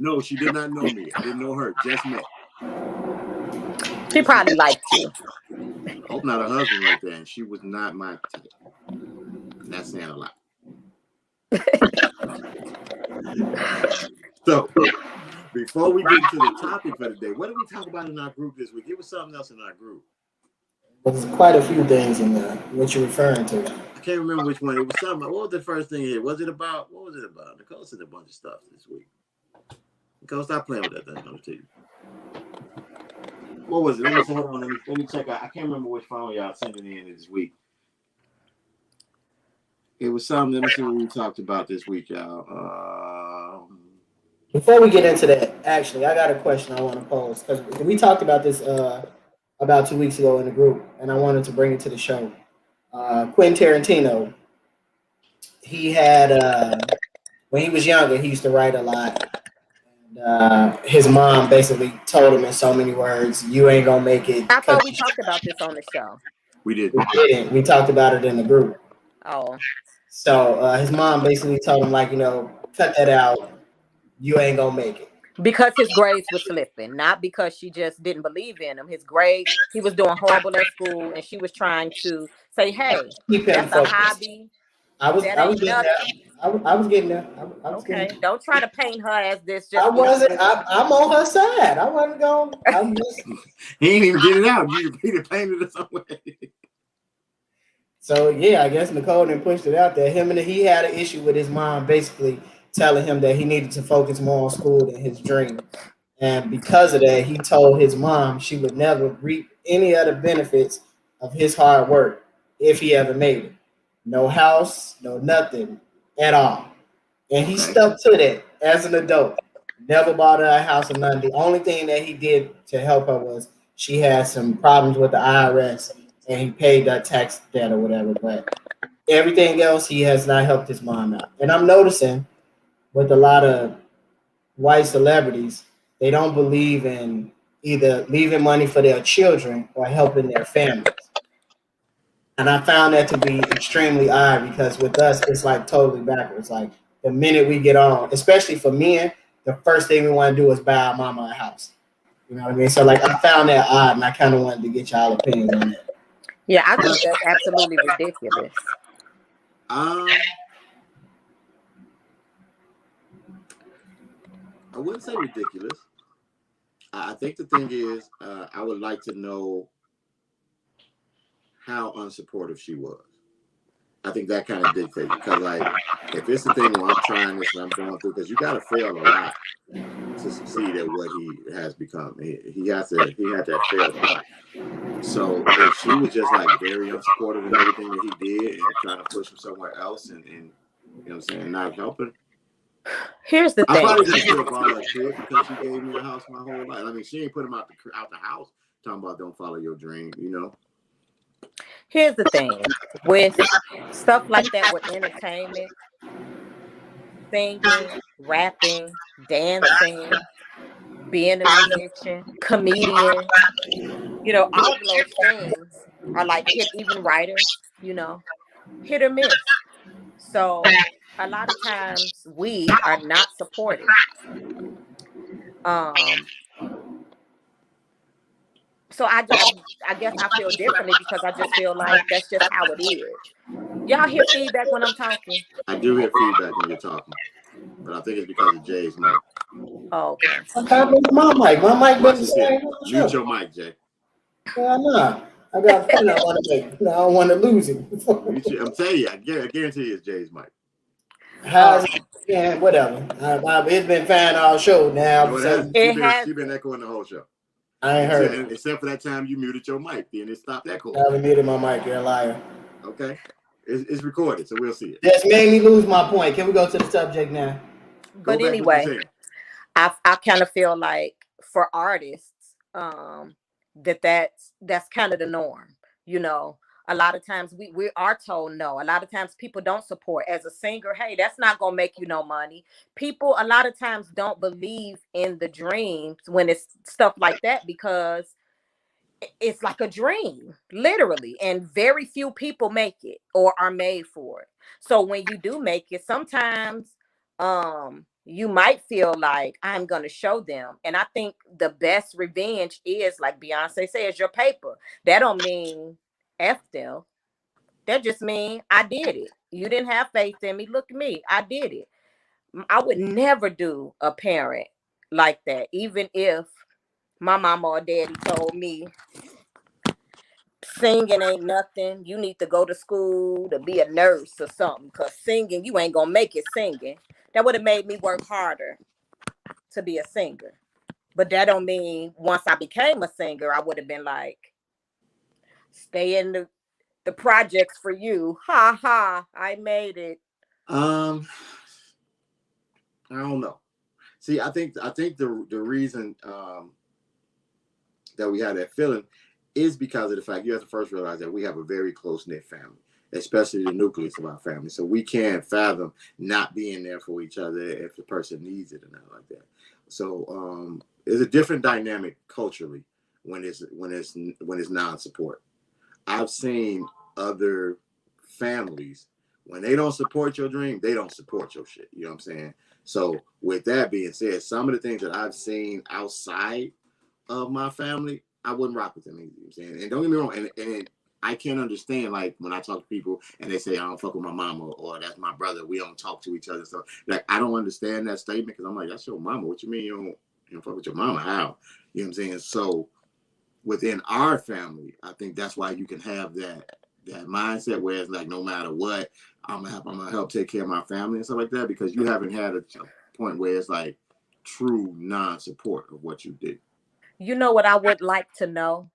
No, she did not know me. I didn't know her. Just met. She probably liked you. I hope not her husband right there. And she was not my type. That's saying a lot. So, before we get into the topic for the day, what did we talk about in our group this week? It was something else in our group. There's quite a few things in there. What you're referring to? I can't remember which one. It was something. What was the first thing here? Was it about? What was it about? Nicole said a bunch of stuff this week. Nicole, stop playing with that thing on the TV. What was it? Let me hold on. Let me check out. I can't remember which phone y'all sent it in this week. It was something. Let me see what we talked about this week, y'all. Before we get into that, actually, I got a question I want to pose because we talked about this about 2 weeks ago in the group, and I wanted to bring it to the show. Quentin Tarantino, he had when he was younger, he used to write a lot. And, his mom basically told him in so many words, "You ain't gonna make it." I thought we talked about this on the show. We did. We didn't. We talked about it in the group. Oh. So his mom basically told him, like, cut that out. You ain't gonna make it. Because his grades were slipping, not because she just didn't believe in him. His grades, he was doing horrible at school, and she was trying to say, "Hey, that's a hobby." I was getting there. I was getting there. Okay, don't try to paint her as this. I wasn't. I'm on her side. I wasn't going. He ain't even get it out. You painted it somewhere. So yeah, I guess Nicole then pushed it out there. He had an issue with his mom basically telling him that he needed to focus more on school than his dream. And because of that, he told his mom she would never reap any of the benefits of his hard work if he ever made it. No house, no nothing at all. And he stuck to that as an adult. Never bought her a house or nothing. The only thing that he did to help her was she had some problems with the IRS and he paid that tax debt or whatever. But everything else, he has not helped his mom out. And I'm noticing with a lot of white celebrities, they don't believe in either leaving money for their children or helping their families. And I found that to be extremely odd because with us, it's like totally backwards. Like the minute we get on, especially for men, the first thing we want to do is buy our mama a house. You know what I mean? So like I found that odd and I kind of wanted to get y'all opinion on that. Yeah, I think that's absolutely ridiculous. I wouldn't say ridiculous. I think the thing is, I would like to know how unsupportive she was. I think that kind of dictates because, like, if it's the thing where I'm trying this and I'm going through, because you got to fail a lot to succeed at what he has become. He had to have failed a lot. So if she was just like very unsupportive in everything that he did and trying to push him somewhere else, and you know what I'm saying, not helping. Here's the thing. I probably just still bought her a kid because she gave me a house my whole life. I mean, she ain't put him out the house talking about don't follow your dream, you know. Here's the thing with stuff like that, with entertainment, singing, rapping, dancing, being a musician, comedian, all of those things are like even writers, hit or miss. So a lot of times we are not supported. So I guess I feel differently because I just feel like that's just how it is. Y'all hear feedback when I'm talking? I do hear feedback when you're talking, but I think it's because of Jay's mic. Oh, okay. My mic been Mute your mic, Jay. Well, no. I got a point I want to make. I don't want to lose it. I'm telling you, I guarantee it's Jay's mic. How's it? Yeah, whatever. It's been fine all show now. She's been echoing the whole show. I ain't heard it. Except for that time you muted your mic, then it stopped echoing. I haven't muted my mic, you're a liar. Okay. It's recorded, so we'll see it. Just made me lose my point. Can we go to the subject now? But anyway, I kind of feel like for artists, that's kind of the norm. A lot of times we are told no. A lot of times people don't support. As a singer, hey, that's not gonna make you no money. People a lot of times don't believe in the dreams when it's stuff like that because it's like a dream, literally, and very few people make it or are made for it. So when you do make it, sometimes you might feel like I'm going to show them. And I think the best revenge is, like Beyonce says, your paper. That don't mean F them. That just mean I did it. You didn't have faith in me. Look at me. I did it. I would never do a parent like that, even if my mama or daddy told me singing ain't nothing. You need to go to school to be a nurse or something, because singing, you ain't gonna make it singing. That would have made me work harder to be a singer. But that don't mean once I became a singer, I would have been like, stay in the projects for you. Ha ha, I made it. Um, I don't know. See, I think the reason that we have that feeling is because of the fact you have to first realize that we have a very close knit family, especially the nucleus of our family. So we can't fathom not being there for each other if the person needs it or not like that. So it's a different dynamic culturally when it's non-support. I've seen other families when they don't support your dream, they don't support your shit. You know what I'm saying? So with that being said, some of the things that I've seen outside of my family, I wouldn't rock with them. You know what I'm saying? And don't get me wrong, and I can't understand like when I talk to people and they say I don't fuck with my mama or that's my brother. We don't talk to each other. So like I don't understand that statement because I'm like that's your mama. What you mean you don't fuck with your mama? How? You know what I'm saying? So within our family, I think that's why you can have that mindset where it's like no matter what, I'm gonna help take care of my family and stuff like that because you haven't had a point where it's like true non-support of what you did. You know what I would like to know?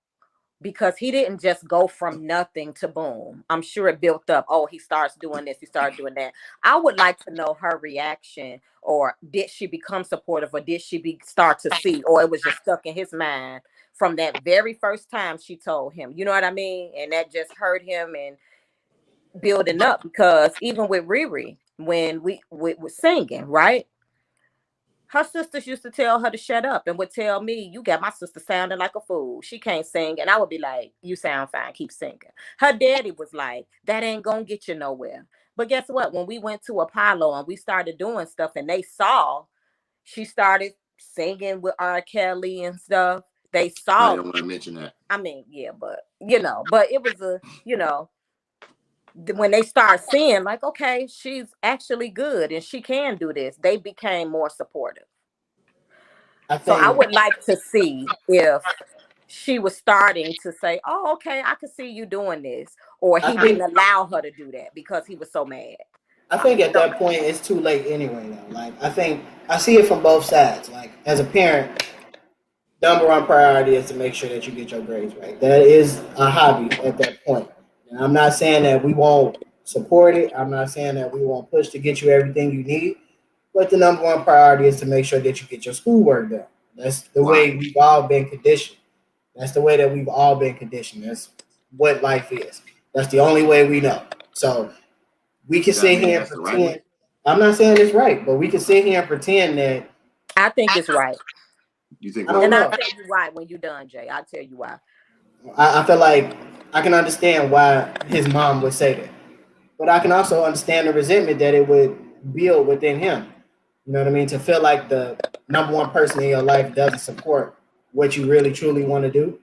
Because he didn't just go from nothing to boom. I'm sure it built up. Oh, he starts doing this, he started doing that. I would like to know her reaction, or did she become supportive, or did she start to see, or it was just stuck in his mind from that very first time she told him. You know what I mean? And that just hurt him and building up. Because even with Riri, when we were singing, right? Her sisters used to tell her to shut up and would tell me, you got my sister sounding like a fool. She can't sing. And I would be like, you sound fine. Keep singing. Her daddy was like, that ain't going to get you nowhere. But guess what? When we went to Apollo and we started doing stuff and they saw she started singing with R. Kelly and stuff, they I saw. don't want to mention that. I mean, yeah, but it was when they start seeing like, okay, she's actually good and she can do this, they became more supportive. I So I think would like to see if she was starting to say, oh, okay, I can see you doing this. Or I he didn't think allow her to do that because he was so mad. I think at that point it's too late anyway though. Like I think I see it from both sides. Like as a parent, number one priority is to make sure that you get your grades right. That is a hobby at that point. And I'm not saying that we won't support it. I'm not saying that we won't push to get you everything you need. But the number one priority is to make sure that you get your schoolwork done. That's the Why? way we've all been conditioned. That's the way that we've all been conditioned. That's what life is. That's the only way we know. So we can Does that sit mean here and that's the right way? pretend. I'm not saying it's right, but we can sit here and pretend that I think it's right. You think I what? don't And I'll know. tell you why when you're done, Jay. I'll tell you why. I feel like I can understand why his mom would say that, but I can also understand the resentment that it would build within him. You know what I mean? To feel like the number one person in your life doesn't support what you really truly want to do.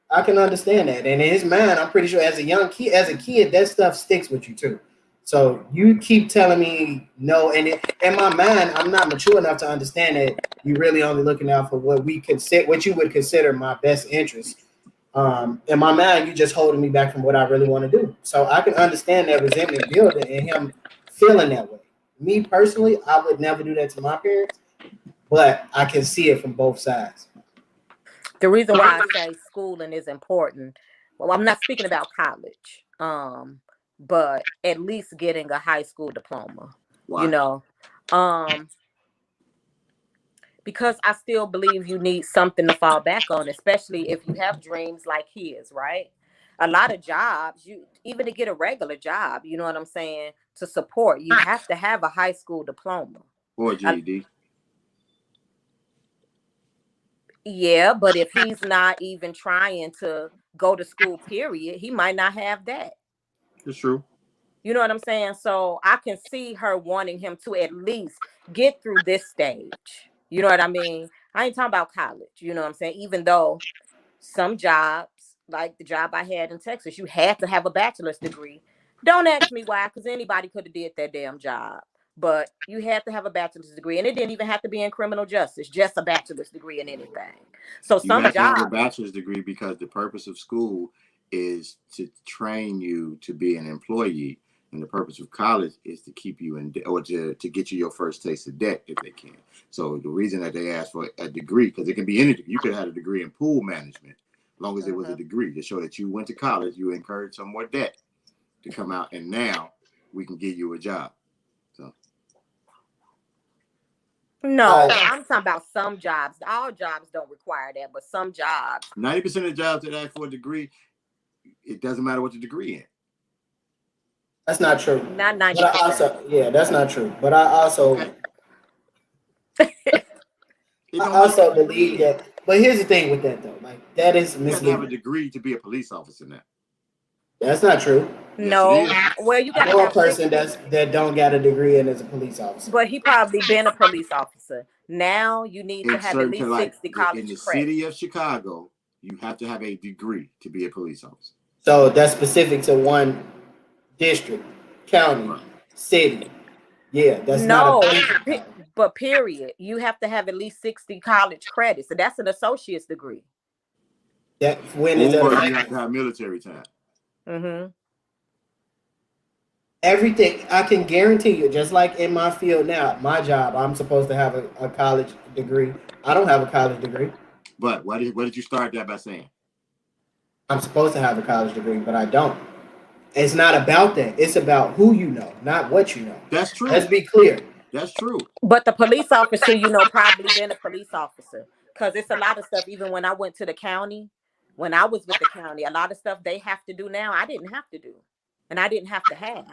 I can understand that. And in his mind, I'm pretty sure as a kid, that stuff sticks with you too. So you keep telling me no, and in my mind, I'm not mature enough to understand that you really only looking out for what you would consider my best interest. In my mind, you just holding me back from what I really want to do. So I can understand that resentment building and him feeling that way. Me personally, I would never do that to my parents, but I can see it from both sides. The reason why I say schooling is important, well, I'm not speaking about college, but at least getting a high school diploma, you Why? know. Um, because I still believe you need something to fall back on, especially if you have dreams like his, right? A lot of jobs, you even to get a regular job, you know what I'm saying, to support, you have to have a high school diploma. Or Uh, GED? yeah, but if he's not even trying to go to school, period, he might not have that. It's true. You know what I'm saying? So I can see her wanting him to at least get through this stage. You know what I mean? I ain't talking about college. You know what I'm saying? Even though some jobs, like the job I had in Texas, you had to have a bachelor's degree. Don't ask me why, because anybody could have did that damn job. But you had to have a bachelor's degree, and it didn't even have to be in criminal justice, just a bachelor's degree in anything. So You some have to have a jobs, bachelor's degree because the purpose of school is to train you to be an employee, and the purpose of college is to keep you in or to get you your first taste of debt if they can. So the reason that they ask for a degree, because it can be anything. You could have had a degree in pool management, as long as it was a degree to show that you went to college, you incurred some more debt to come out, and now we can give you a job. So no, I'm talking about some jobs. All jobs don't require that, but some jobs. 90% of the jobs that ask for a degree, it doesn't matter what the degree in. That's not true. Not But I 90%. also, yeah, that's not true. But I also, Okay. I also believe that. But here's the thing with that though, like that is You have to have a misleading. degree to be a police officer now. That's not true. Yes, No, it is. well, you I got to know a have person 60, that don't got a degree and is a police officer. but he probably been a police officer. Now you need to In have at certain, least like 60 in the college credits. city of Chicago, you have to have a degree to be a police officer. So that's specific to one district, county, Right. city. Yeah, that's not a No, police department. but period. You have to have at least 60 college credits. So that's an associate's degree. That when is that Or you have to effective? have military time. Mm-hmm. Everything I can guarantee you, just like in my field now, my job, I'm supposed to have a college degree. I don't have a college degree. But what did you start that by saying? I'm supposed to have a college degree, but I don't. It's not about that. It's about who you know, not what you know. That's true. Let's be clear. That's true. But the police officer, probably been a police officer. Because it's a lot of stuff, even when I went to the county, when I was with the county, a lot of stuff they have to do now, I didn't have to do. And I didn't have to have.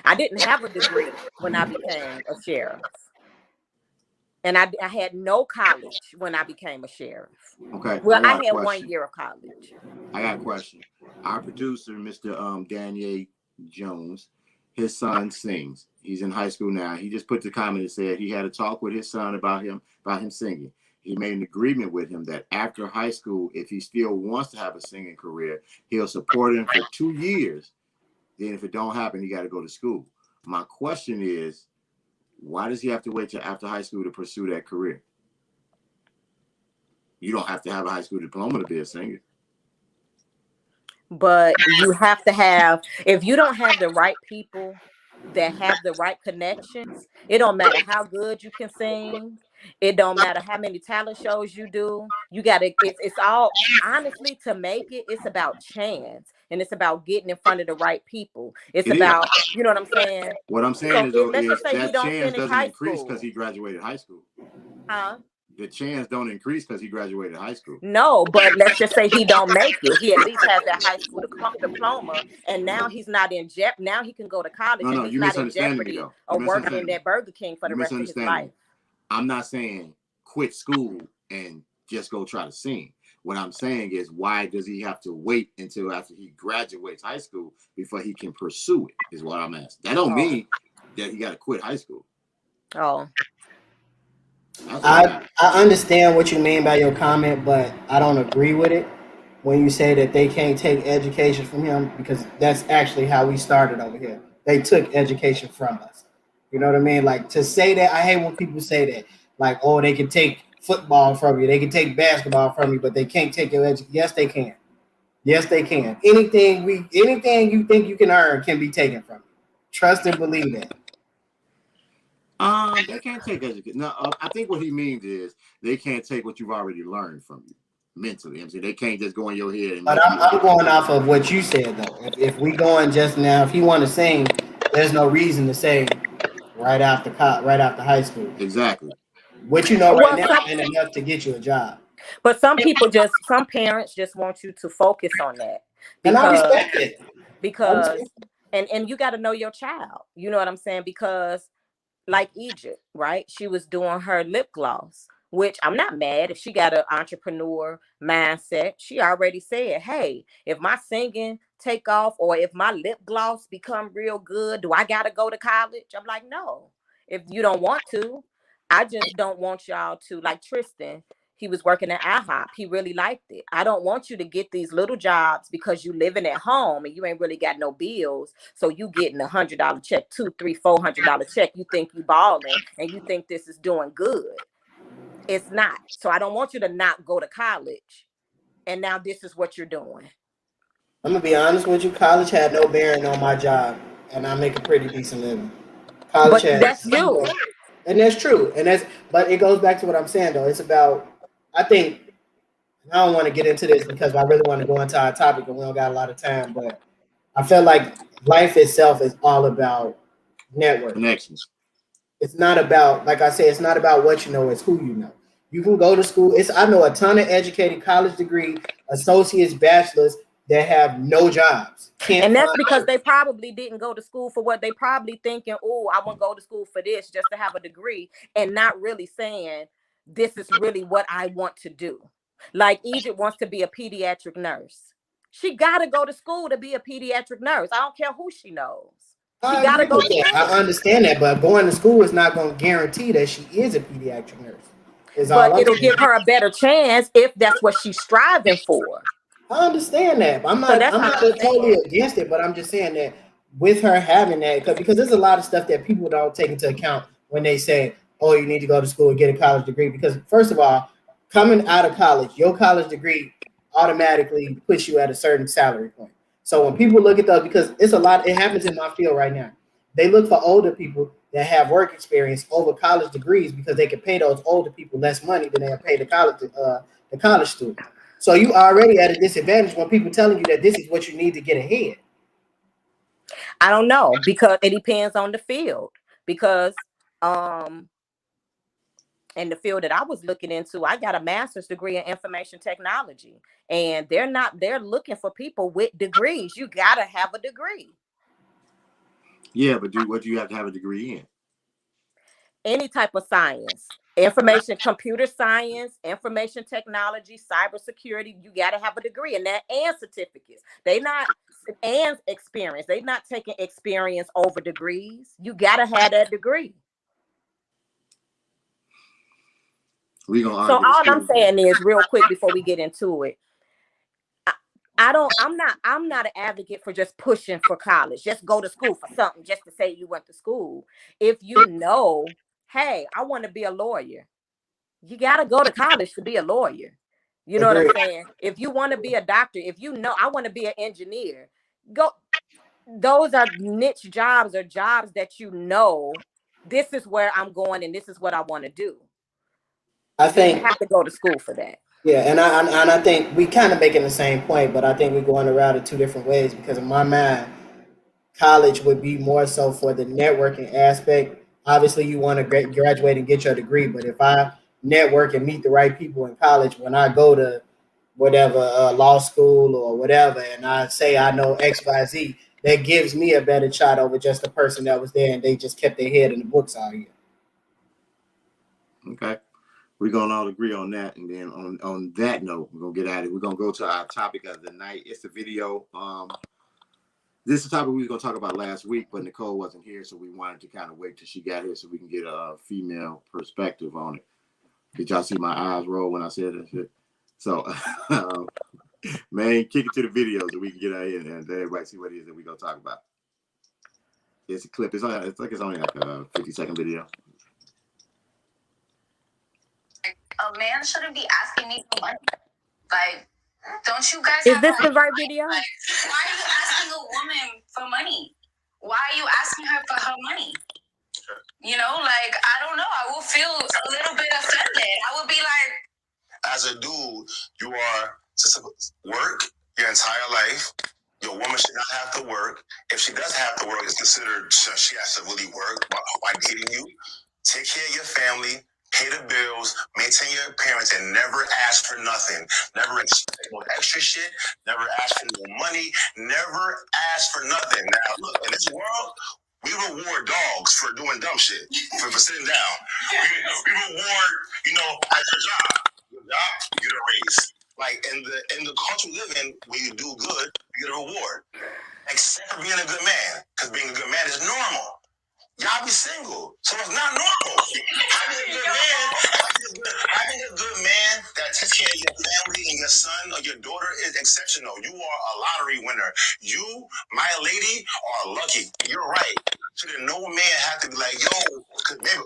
I didn't have a degree when I became a sheriff. And I had no college when I became a sheriff. Okay. Well, I got a had 1 question. year of college. I got a question. Our producer, Mr. Daniel Jones, his son sings. He's in high school now. He just put the comment and said he had a talk with his son about him singing. He made an agreement with him that after high school, if he still wants to have a singing career, he'll support him for 2 years. Then if it don't happen, he got to go to school. My question is, why does he have to wait till after high school to pursue that career? You don't have to have a high school diploma to be a singer. But you have to have, if you don't have the right people that have the right connections, it don't matter how good you can sing. It don't matter how many talent shows you do. You got to, it's all, honestly, to make it, it's about chance. And it's about getting in front of the right people. It's about, you know what I'm saying? What I'm saying So is, though, let's is just say he that don't chance finish doesn't high increase school. because he graduated high school. Huh? The chance don't increase because he graduated high school. No, but let's just say he don't make it. He at least has that high school diploma, and now he's not in jeopardy. Now he can go to college, and he's You not in misunderstanding me, jeopardy though. of working at Burger King for the You rest of his misunderstanding life. me. I'm not saying quit school and just go try to sing. What I'm saying is, why does he have to wait until after he graduates high school before he can pursue it? Is what I'm asking. That don't mean that he got to quit high school. Oh. I understand what you mean by your comment, but I don't agree with it when you say that they can't take education from him, because that's actually how we started over here. They took education from us. You know what I mean? Like, to say that, I hate when people say that. Like, oh, they can take football from you, they can take basketball from you, but they can't take your education. Yes, they can. Yes, they can. Anything you think you can earn can be taken from you. Trust and believe that. They can't take education. No, I think what he means is they can't take what you've already learned from you mentally. I'm saying they can't just go in your head. But I'm going off of what you said though. If we going just now, if he want to sing, there's no reason to say right after high school. Exactly. What you know right now ain't enough to get you a job. But some parents just want you to focus on that. And I respect it. Because and you got to know your child. You know what I'm saying? Because like Egypt, right? She was doing her lip gloss, which I'm not mad if she got an entrepreneur mindset. She already said, hey, if my singing take off, or if my lip gloss become real good, do I gotta go to college? I'm like, no. If you don't want to, I just don't want y'all to, like Tristan. He was working at IHOP. He really liked it. I don't want you to get these little jobs because you living at home and you ain't really got no bills. So you getting $100 check, $200, $300, $400 check. You think you balling and you think this is doing good. It's not. So I don't want you to not go to college. And now this is what you're doing. I'm gonna be honest with you. College had no bearing on my job, and I make a pretty decent living. College But had, that's you. and that's true. And that's, but it goes back to what I'm saying though. It's about, I think, I don't want to get into this because I really want to go into our topic and we don't got a lot of time. But I feel like life itself is all about networking. Connections. It's not about, like I said, it's not about what you know, it's who you know. You can go to school. I know a ton of educated, college degree, associates, bachelors that have no jobs. And that's because they probably didn't go to school for what they probably thinking, oh, I want to go to school for this just to have a degree, and not really saying this is really what I want to do. Like Egypt wants to be a pediatric nurse. She got to go to school to be a pediatric nurse. I don't care who she knows. She got to go to school. I understand that, but going to school is not going to guarantee that she is a pediatric nurse. But it'll give her a better chance if that's what she's striving for. I understand that. I'm not totally against it, but I'm just saying that with her having that, because there's a lot of stuff that people don't take into account when they say, oh, you need to go to school and get a college degree. Because first of all, coming out of college, your college degree automatically puts you at a certain salary point. So when people look at those, because it's a lot, it happens in my field right now. They look for older people that have work experience over college degrees because they can pay those older people less money than they pay the college student. So you already at a disadvantage when people telling you that this is what you need to get ahead. I don't know, because it depends on the field. Because in the field that I was looking into, I got a master's degree in information technology, and they're looking for people with degrees. You gotta have a degree. Yeah, but what do you have to have a degree in? Any type of science. Information, computer science, information technology, cybersecurity, you got to have a degree in that, and certificates. And experience. They're not taking experience over degrees. You got to have that degree. So all I'm saying is, real quick before we get into it, I'm not an advocate for just pushing for college. Just go to school for something just to say you went to school. If you know, hey, I want to be a lawyer, you got to go to college to be a lawyer. You know what I'm saying? If you want to be a doctor, if you know, I want to be an engineer, go. Those are niche jobs, or jobs that you know, this is where I'm going and this is what I want to do. I think you have to go to school for that. Yeah, and I think we kind of making the same point, but I think we're going around it two different ways, because in my mind, college would be more so for the networking aspect. Obviously, you want to graduate and get your degree, but if I network and meet the right people in college, when I go to whatever law school or whatever, and I say I know X, Y, Z, that gives me a better shot over just the person that was there and they just kept their head in the books out here. Okay. We're going to all agree on that. And then on that note, we're going to get at it. We're going to go to our topic of the night. It's a video. This is a topic we were going to talk about last week, but Nicole wasn't here, so we wanted to kind of wait till she got here so we can get a female perspective on it. Did y'all see my eyes roll when I said that shit? So, man, kick it to the video so we can get out here and everybody see what it is that we're going to talk about. It's a clip. It's only like a 50-second video. A man shouldn't be asking me for money. Like, don't you guys Is this the right video? Like, why are you asking a woman for money? Why are you asking her for her money? You know, like, I don't know. I will feel a little bit offended. I would be like, as a dude, you are to work your entire life. Your woman should not have to work. If she does have to work, it's considered she has to really work by dating you. Take care of your family, pay the bills, maintain your appearance, and never ask for nothing. Never expect no extra shit. Never ask for no money. Never ask for nothing. Now, look, in this world, we reward dogs for doing dumb shit, for sitting down. We reward, at your job. Your job, you get a raise. Like in the culture we live in, when you do good, you get a reward. Except for being a good man, because being a good man is normal. Y'all be single, so it's not normal. Having a good man that takes care of your family and your son or your daughter is exceptional. You are a lottery winner. You, my lady, are lucky. You're right. So then no man have to be like, yo,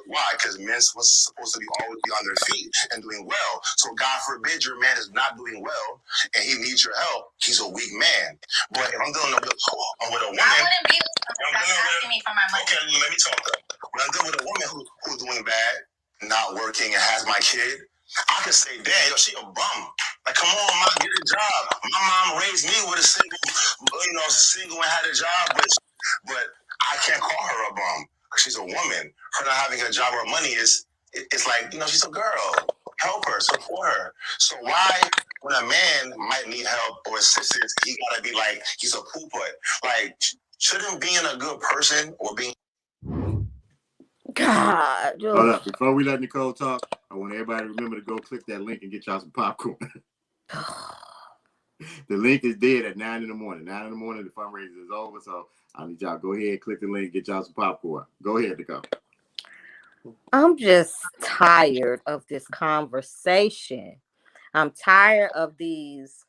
why? Because men was supposed to be always be on their feet and doing well. So God forbid your man is not doing well and he needs your help. He's a weak man. But if I'm dealing with a woman, I wouldn't be asking me for my money. Okay, let me talk though. When I'm dealing with a woman who's doing bad, not working, and has my kid, I can say, damn, yo, she a bum. Like, come on, mom, get a job. My mom raised me with a single and had a job, but I can't call her a bum because she's a woman. Her not having a job or money it's like, she's a girl. Help her, support her. So why, when a man might need help or assistance, he gotta be like, he's a poo-put? Like, shouldn't being a good person or being... God. Hold up. Before we let Nicole talk, I want everybody to remember to go click that link and get y'all some popcorn. The link is dead at 9 in the morning. 9 in the morning, the fundraiser is over. So I need y'all go ahead, click the link, get y'all some popcorn. Go ahead, Nicole. I'm just tired of this conversation. I'm tired of these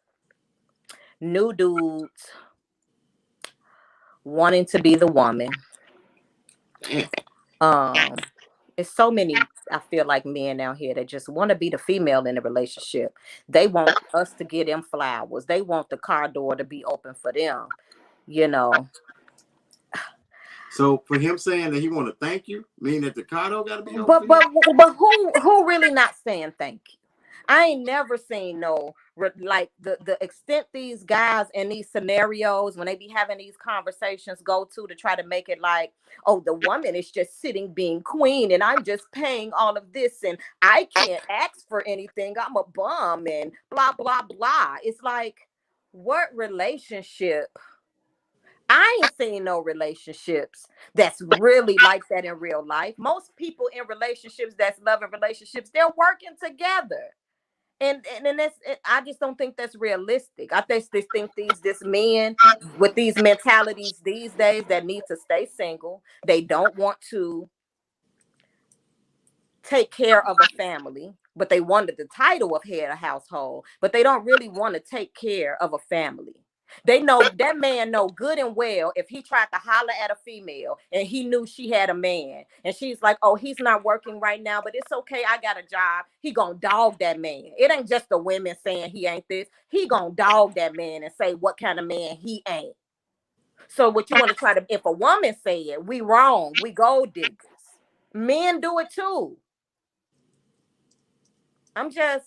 new dudes wanting to be the woman. Damn. It's so many, I feel like, men out here that just want to be the female in a relationship. They want us to get them flowers. They want the car door to be open for them, So for him saying that he want to thank you, mean that the car door got to be But open? but who really not saying thank you? I ain't never seen like the extent these guys in these scenarios when they be having these conversations go to try to make it like, oh, the woman is just sitting being queen and I'm just paying all of this and I can't ask for anything. I'm a bum and blah blah blah. It's like, what relationship? I ain't seen no relationships that's really like that in real life. Most people in relationships that's loving relationships, they're working together. And that's, I just don't think that's realistic. I just think this men with these mentalities these days that need to stay single, they don't want to take care of a family, but they wanted the title of head of household, but they don't really want to take care of a family. They know that man know good and well if he tried to holler at a female and he knew she had a man and she's like, oh, he's not working right now, but it's okay, I got a job. He gonna dog that man. It ain't just the women saying he ain't this. He gonna dog that man and say what kind of man he ain't. So what you want to try to, if a woman say it, we wrong. We gold diggers. Men do it too. I'm just,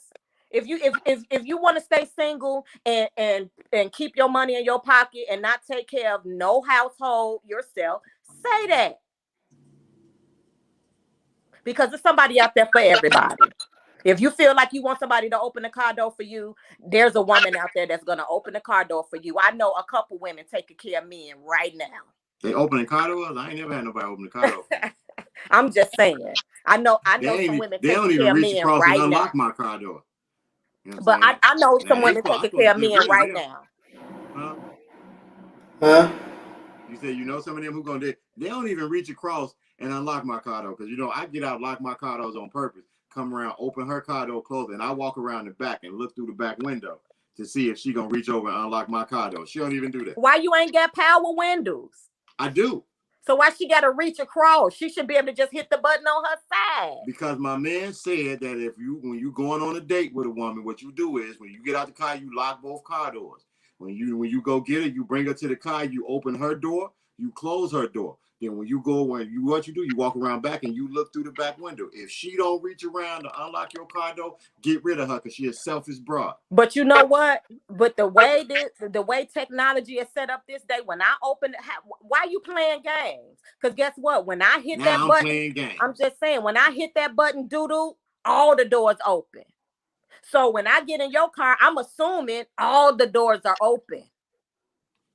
if you want to stay single and keep your money in your pocket and not take care of no household yourself, say that. Because there's somebody out there for everybody. If you feel like you want somebody to open the car door for you, there's a woman out there that's going to open the car door for you. I know a couple women taking care of men right now. They opening car doors? I ain't never had nobody open the car door. I'm just saying. I know some women taking care of men right now. Unlock my car door. But I know some women taking care of men right now. Huh? You say you know some of them who gonna do? They don't even reach across and unlock my car door because I get out, lock my car doors on purpose, come around, open her car door, close it, and I walk around the back and look through the back window to see if she gonna reach over and unlock my car door. She don't even do that. Why you ain't got power windows? I do. So why she gotta reach across? She should be able to just hit the button on her side. Because my man said that when you going on a date with a woman, what you do is when you get out the car, you lock both car doors. When you go get her, you bring her to the car, you open her door, you close her door. Then when you go, what you do, you walk around back and you look through the back window. If she don't reach around to unlock your car door, get rid of her because she is selfish broad. But you know what? But the way technology is set up this day, when I open it, why you playing games? Because guess what? When I hit that button, playing games. I'm just saying, when I hit that button, doo-doo, all the doors open. So when I get in your car, I'm assuming all the doors are open.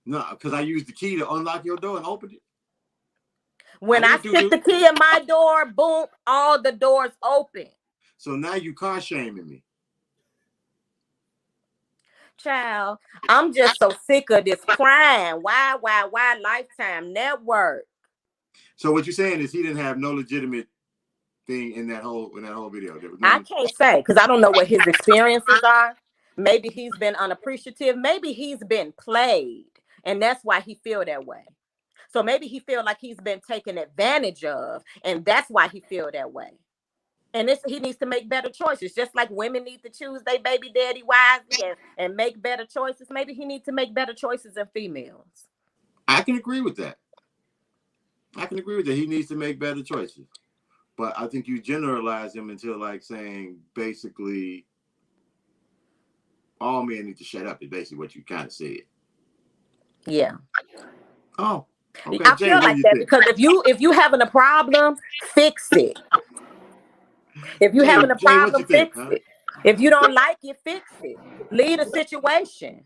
No, because I used the key to unlock your door and open it. When I stick the key in my door, boom, all the doors open. So now you car shaming me. Child, I'm just so sick of this crime. Why Lifetime Network? So what you're saying is he didn't have no legitimate thing in that whole video. There was no... I can't say because I don't know what his experiences are. Maybe he's been unappreciative. Maybe he's been played, and that's why he feel that way. So maybe he feel like he's been taken advantage of, and that's why he feel that way. And he needs to make better choices, just like women need to choose their baby daddy wisely and make better choices. Maybe he needs to make better choices in females. I can agree with that. He needs to make better choices. But I think you generalize him until like saying basically all men need to shut up is basically what you kind of said. Yeah. Oh. Okay. I feel like that because if you having a problem, fix it. If you having a problem, fix it. If you don't like it, fix it. Leave the situation.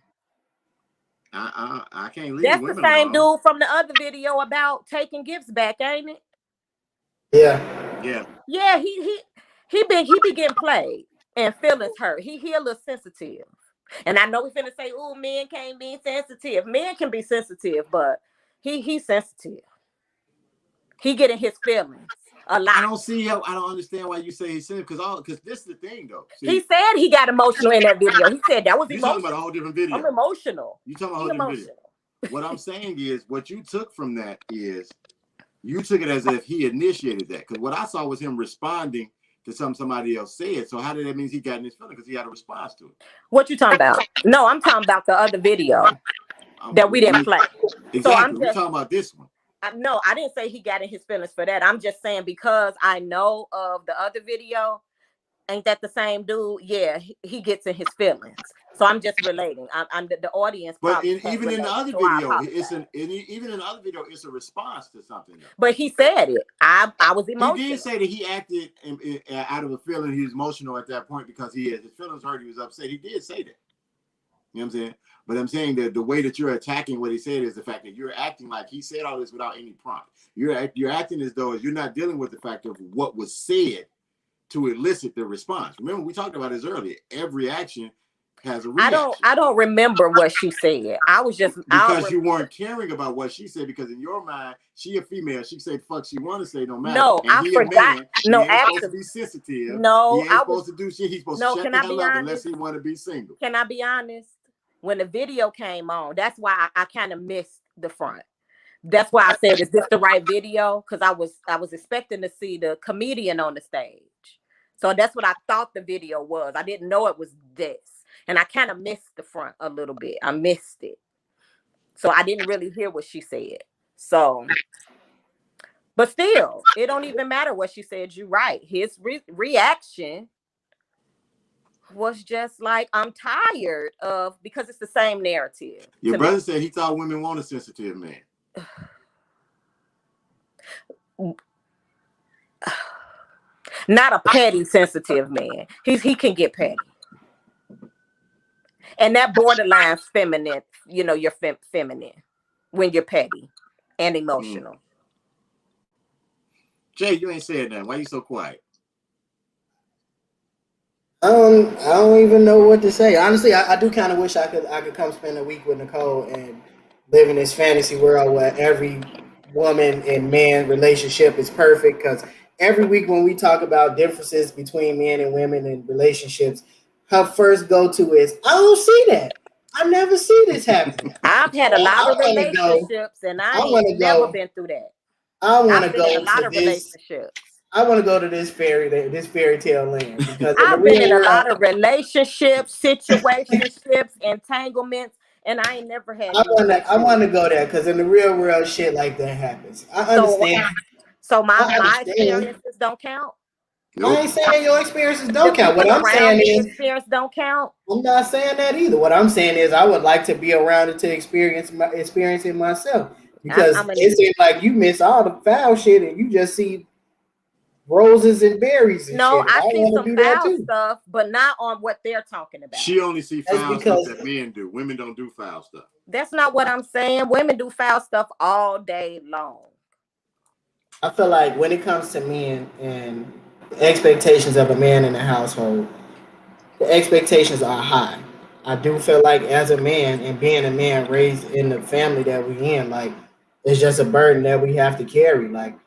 I can't leave. That's the same dude from the other video about taking gifts back, ain't it? Yeah. Yeah, he be getting played and feelings hurt. He a little sensitive. And I know we finna say, oh, men can't be sensitive. Men can be sensitive, but he's sensitive. He getting his feelings a lot. I don't understand why you say he's sensitive because this is the thing though. See, he said he got emotional in that video. He said that was emotional. You're talking about a whole different video. I'm emotional. You talking about a whole different video. What I'm saying is what you took from that is you took it as if he initiated that. Because what I saw was him responding to somebody else said. So how did that mean he got in his feelings? Because he had a response to it. What you talking about? No, I'm talking about the other video that we didn't play. Exactly. So we're talking about this one. No, I didn't say he got in his feelings for that. I'm just saying because I know of the other video. Ain't that the same dude? Yeah, he gets in his feelings. So I'm just relating. I'm the audience. But even in the other video, even in the other video, it's a response to something. Though. But he said it. I was emotional. He did say that he acted out of a feeling. He was emotional at that point because his feelings hurt. He was upset. He did say that. You know what I'm saying? But I'm saying that the way that you're attacking what he said is the fact that you're acting like he said all this without any prompt. You're acting as though you're not dealing with the fact of what was said to elicit the response. Remember, we talked about this earlier. Every action has a reaction. I don't remember what she said. I was just because you weren't caring about what she said because in your mind, she a female. She said fuck she want to say no matter. No, I forgot. Man, no, he ain't supposed to be sensitive. No, he ain't supposed to do shit. He's supposed to shut the hell up unless he want to be single. Can I be honest? When the video came on, that's why I kind of missed the front. That's why I said, is this the right video? Because I was expecting to see the comedian on the stage. So that's what I thought the video was. I didn't know it was this. And I kind of missed the front a little bit. I missed it. So I didn't really hear what she said. So, but still, it don't even matter what she said. You're right. His reaction was just like, I'm tired of, because it's the same narrative. Your brother said he thought women want a sensitive man. Not a petty, sensitive man. He can get petty. And that borderline feminine, you're feminine when you're petty and emotional. Jay, you ain't saying that. Why you so quiet? I don't even know what to say. Honestly, I do kind of wish I could come spend a week with Nicole and live in this fantasy world where every woman and man relationship is perfect. Because every week when we talk about differences between men and women and relationships, her first go-to is, I don't see that. I never see this happen. I've had a lot of relationships, and I've never been through that. I want to go in a lot of relationships. I want to go to this fairy tale land because I've been in a lot of relationships, situationships, entanglements, and I ain't never had. I want to go there because in the real world, shit like that happens. I understand. So my experiences don't count. Nope. I ain't saying your experiences don't count. What I'm saying is experience don't count. I'm not saying that either. What I'm saying is I would like to be around it to experience it myself because it seems like you miss all the foul shit and you just see roses and berries. And no, shit. I see some foul stuff, but not on what they're talking about. She only sees foul stuff that men do. Women don't do foul stuff. That's not what I'm saying. Women do foul stuff all day long. I feel like when it comes to men and the expectations of a man in a household, the expectations are high. I do feel like as a man and being a man raised in the family that we in, like it's just a burden that we have to carry. Like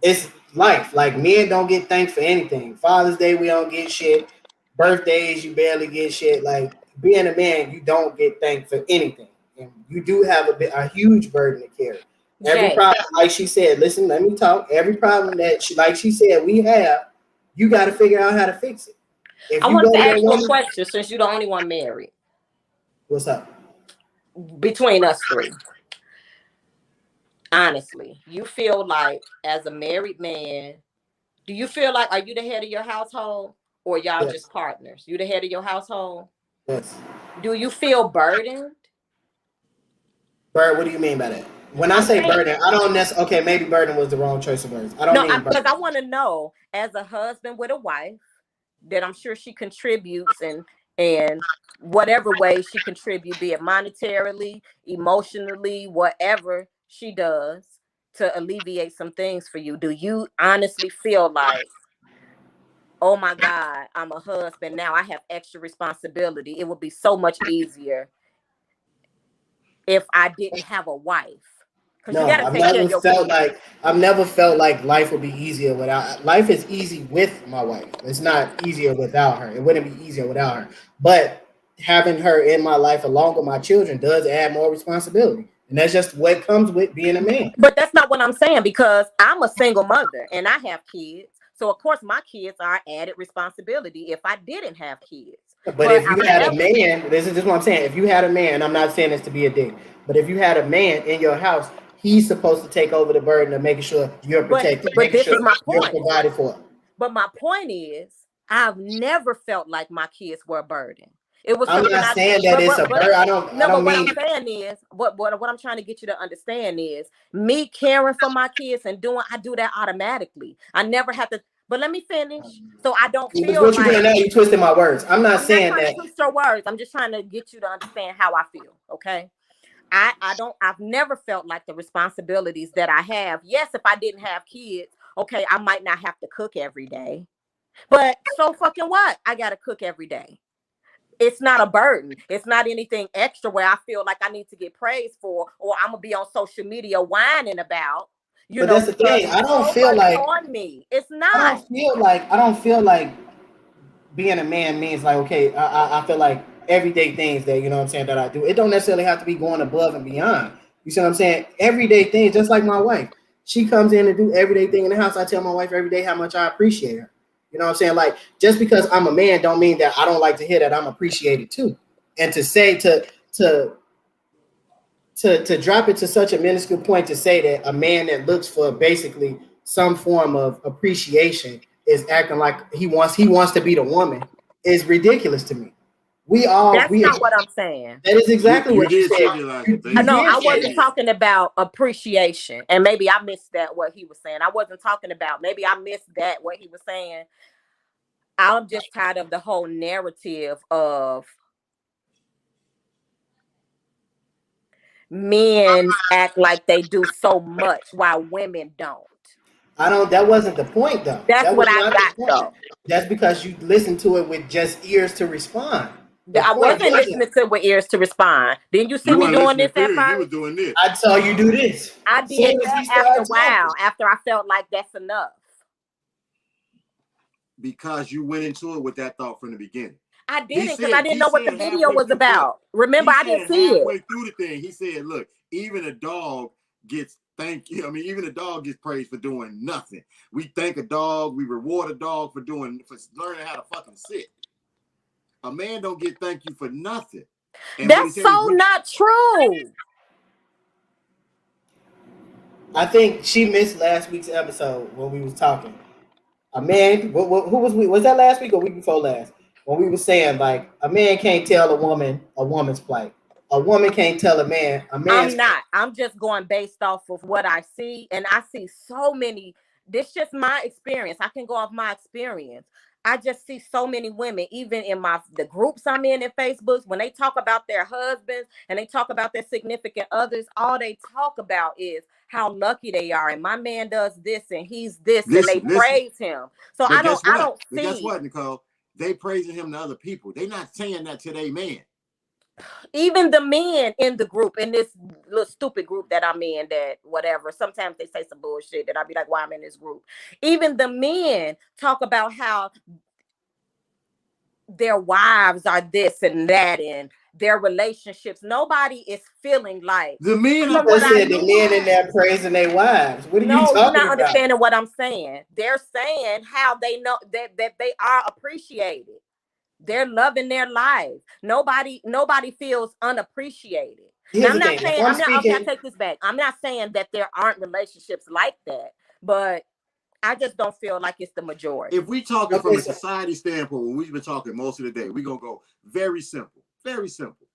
it's life. Like men don't get thanked for anything. Father's Day we don't get shit. Birthdays you barely get shit. Like being a man, you don't get thanked for anything, and you do have a huge burden to carry. Every Jay, problem, like she said, listen, let me talk. Every problem that she, like she said, we have, you got to figure out how to fix it. If I you wanted go to to your ask you a woman, question since you're the only one married what's up? between us three. Honestly, you feel like as a married man, do you feel like are you the head of your household or y'all just Yes, partners? You the head of your household? yes. Do you feel burdened? Bird, what do you mean by that? When I I'm say saying burden, I don't necessarily. Okay, maybe burden was the wrong choice of words. I don't no, mean because burden. I want to know as a husband with a wife that I'm sure she contributes and whatever way she contribute, be it monetarily, emotionally, whatever she does to alleviate some things for you. Do you honestly feel like, oh my God, I'm a husband now, I have extra responsibility? It would be so much easier if I didn't have a wife. Because you No, got to take care of your kids. I've never felt like life would be easier without. Life is easy with my wife. It's not easier without her. It wouldn't be easier without her. But having her in my life along with my children does add more responsibility, and that's just what comes with being a man. But that's not what I'm saying because I'm a single mother and I have kids. So of course my kids are added responsibility if I didn't have kids. But But if you I've had a never man, this is just what I'm saying. If you had a man, I'm not saying this to be a dick, but if you had a man in your house, he's supposed to take over the burden of making sure you're protected, but making this sure is my you're point. provided for. But my point is I've never felt like my kids were a burden. It was I'm something not I saying that it's a but burden. I no, but don't what I'm mean. saying is what I'm trying to get you to understand is me caring for my kids and doing I do that automatically. I never have to, but let me finish. So I don't feel What you like doing now? You twisting my words. I'm not I'm not saying trying to that. twist your words. I'm just trying to get you to understand how I feel. Okay. I've never felt like the responsibilities that I have. Yes, if I didn't have kids, okay, I might not have to cook every day. But so fucking what? I gotta cook every day. It's not a burden. It's not anything extra where I feel like I need to get praised for or I'm gonna be on social media whining about, But that's the because thing. it's so much on me. It's not. I don't feel like being a man means like okay. I feel like everyday things that you know what I'm saying that I do. It don't necessarily have to be going above and beyond. You see what I'm saying? Everyday things, just like my wife. She comes in and do everyday thing in the house. I tell my wife every day how much I appreciate her. You know what I'm saying? Like just because I'm a man, don't mean that I don't like to hear that I'm appreciated too. And to say to to drop it to such a minuscule point to say that a man that looks for basically some form of appreciation is acting like he wants to be the woman is ridiculous to me. That's We not what I'm saying. that is exactly You what you did said. trivialize it, You baby. No, did I Yes, you say wasn't that. did. talking about appreciation. And maybe I missed that what he was saying. I wasn't talking about maybe I missed that what he was saying. I'm just tired of the whole narrative of men act like they do so much while women don't. I don't. That wasn't the point though. That's That what was I not the got point. though. That's because you listened to it with just ears to respond. The I point wasn't wasn't. listening to with ears to respond. Didn't you see You me weren't doing listening, this at period. You was first? doing this I saw you do this. I As soon did as that he after a started talking. while, after I felt like that's enough. because you went into it with that thought from the beginning. I He didn't because I said, didn't he know what the said video halfway was through, look, about. Remember, he I didn't said see it. halfway through the thing, he said, look, even a dog gets thank you. I mean, even a dog gets praised for doing nothing. We thank a dog, we reward a dog for learning how to fucking sit. A man don't get thank you for nothing. And what he That's said is so not true. I think she missed last week's episode when we was talking. A man, who was we? Was that last week or week before last? When we were saying like a man can't tell a woman's plight. A woman can't tell a man's I'm plight. not. I'm just going based off of what I see. And I see so many. This just my experience. I can go off my experience. I just see so many women, even in the groups I'm in Facebook, when they talk about their husbands and they talk about their significant others, all they talk about is how lucky they are. And my man does this and he's this, and they listen. praise him. So But I guess what? don't see. Nicole? they praising him to other people. They not saying that to their man. Even the men in the group, in this little stupid group that I'm in, that whatever, sometimes they say some bullshit that I'll be like, why I'm in this group. Even the men talk about how their wives are this and that and their relationships. Nobody is feeling like The men are I said the men in there praising their wives. What are you no, talking you're not about? understanding what I'm saying. They're saying how they know that they are appreciated. They're loving their life. Nobody feels unappreciated. Here's Now, I'm the not thing. saying If I'm I'm not okay. I speaking, take this back. I'm not saying that there aren't relationships like that, but I just don't feel like it's the majority. If we talking Okay, from a so- society standpoint, when we've been talking most of the day, we're gonna go very simple. Very simple.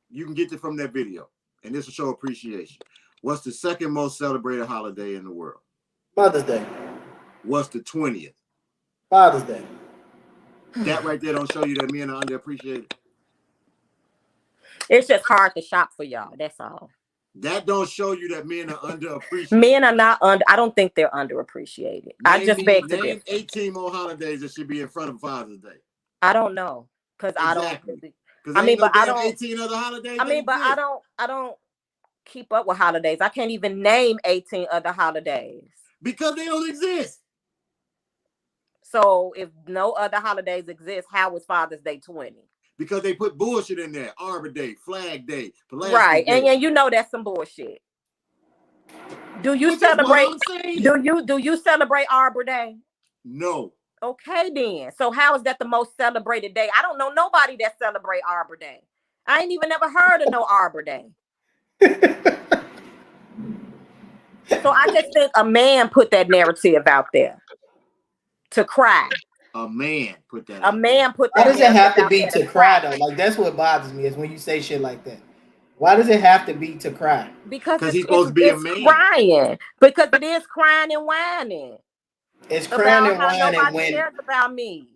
You can get it from that video, and this will show appreciation. What's the second most celebrated holiday in the world? Mother's Day, What's the 20th? Father's Day. That right there don't show you that men are underappreciated. It's just hard to shop for y'all. That's all. That don't show you that men are underappreciated. Men are not under. I don't think they're underappreciated. I just beg to name differ. 18 more holidays that should be in front of Father's Day. I don't know because Exactly. I don't. Because I mean, no but I damn don't. 18 other holidays. I mean, but I don't keep up with holidays. I can't even name 18 other holidays. Because they don't exist. So if no other holidays exist, how is Father's Day 20? Because they put bullshit in there. Arbor Day, Flag Day, Pulaski Right. Day. And you know that's some bullshit. Do you Which is celebrate? what I'm saying. Do you celebrate Arbor Day? No. Okay then. So how is that the most celebrated day? I don't know nobody that celebrate Arbor Day. I ain't even never heard of no Arbor Day. So I just think a man put that narrative out there to cry. A man put that. A man put Why that. does it have to out be there to cry though? Like that's what bothers me is when you say shit like that. Why does it have to be to cry? Because he's supposed to be a man. Crying. Because it is crying and whining. It's crying and how whining nobody when. cares about me.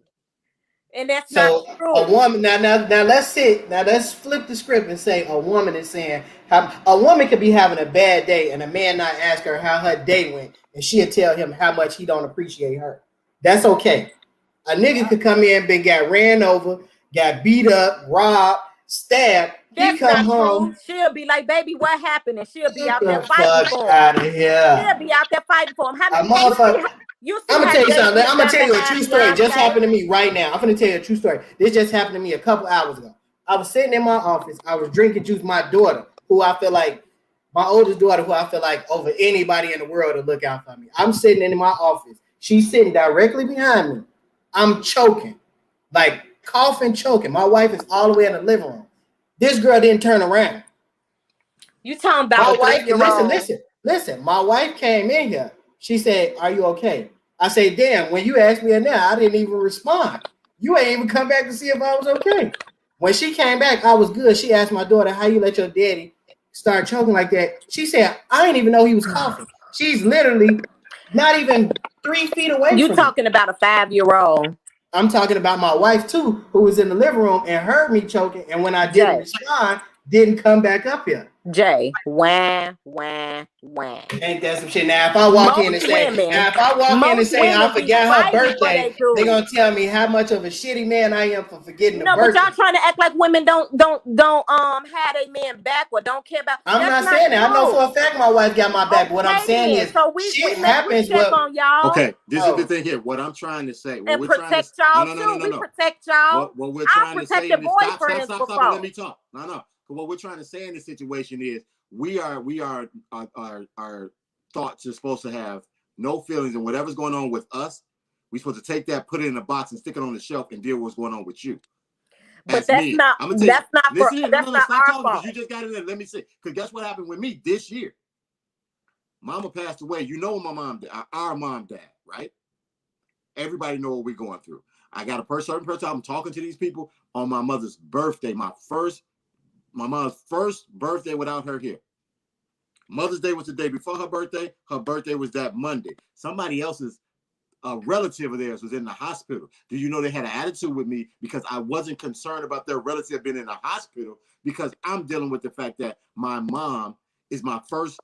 And that's So not true. a woman now let's flip the script and say a woman is saying how a woman could be having a bad day and a man not ask her how her day went and she'll tell him how much he don't appreciate her. That's okay. A nigga could come in, been got ran over, got beat up, robbed, stabbed. That's he come not home. true. She'll be like, baby, what happened? And she'll be Get out there the fighting fuck for him. out of here. She'll be out there fighting for him. A motherfucker. You see I'm gonna how tell you Jay something. I'm gonna done tell you a behind true story. Just Beyonce? happened to me right now. I'm gonna tell you a true story. This just happened to me a couple hours ago. I was sitting in my office. I was drinking juice. My daughter, who I feel like, my oldest daughter, who I feel like over anybody in the world to look out for me. I'm sitting in my office. She's sitting directly behind me. I'm choking, like coughing, choking. My wife is all the way in the living room. This girl didn't turn around. You talking about my wife? Listen. My wife came in here. She said, "Are you okay?" I say, "Damn, when you asked me that now, I didn't even respond. You ain't even come back to see if I was okay." When she came back, I was good. She asked my daughter, "How you let your daddy start choking like that?" She said, "I didn't even know he was coughing." She's literally not even 3 feet away from me. You talking about a 5-year-old. I'm talking about my wife too, who was in the living room and heard me choking, and when I didn't respond, didn't come back up here. Jay, wah. Ain't that some shit? Now, if I walk in and say, I forgot her birthday, they're gonna tell me how much of a shitty man I am for forgetting the birthday. No, but y'all trying to act like women don't have a man back or don't care about. I'm not saying that. I know for a fact my wife got my back. But what I'm saying is, so we happens. Check on y'all. Okay, this is the thing here. What I'm trying to say, and protect y'all too. We protect y'all. What we're trying to say in this, stop. Let me talk. No. What we're trying to say in this situation is our thoughts are supposed to have no feelings, and whatever's going on with us, we're supposed to take that, put it in a box, and stick it on the shelf, and deal with what's going on with you. But that's not our fault. You just got it in. Let me see. Because guess what happened with me this year? Mama passed away. You know our mom died, right? Everybody know what we're going through. I got a certain person. I'm talking to these people on my mother's birthday. My mom's first birthday without her here. Mother's Day was the day before her birthday. Her birthday was that Monday. Somebody else's relative of theirs was in the hospital. Do you know they had an attitude with me because I wasn't concerned about their relative being in the hospital, because I'm dealing with the fact that my mom is my first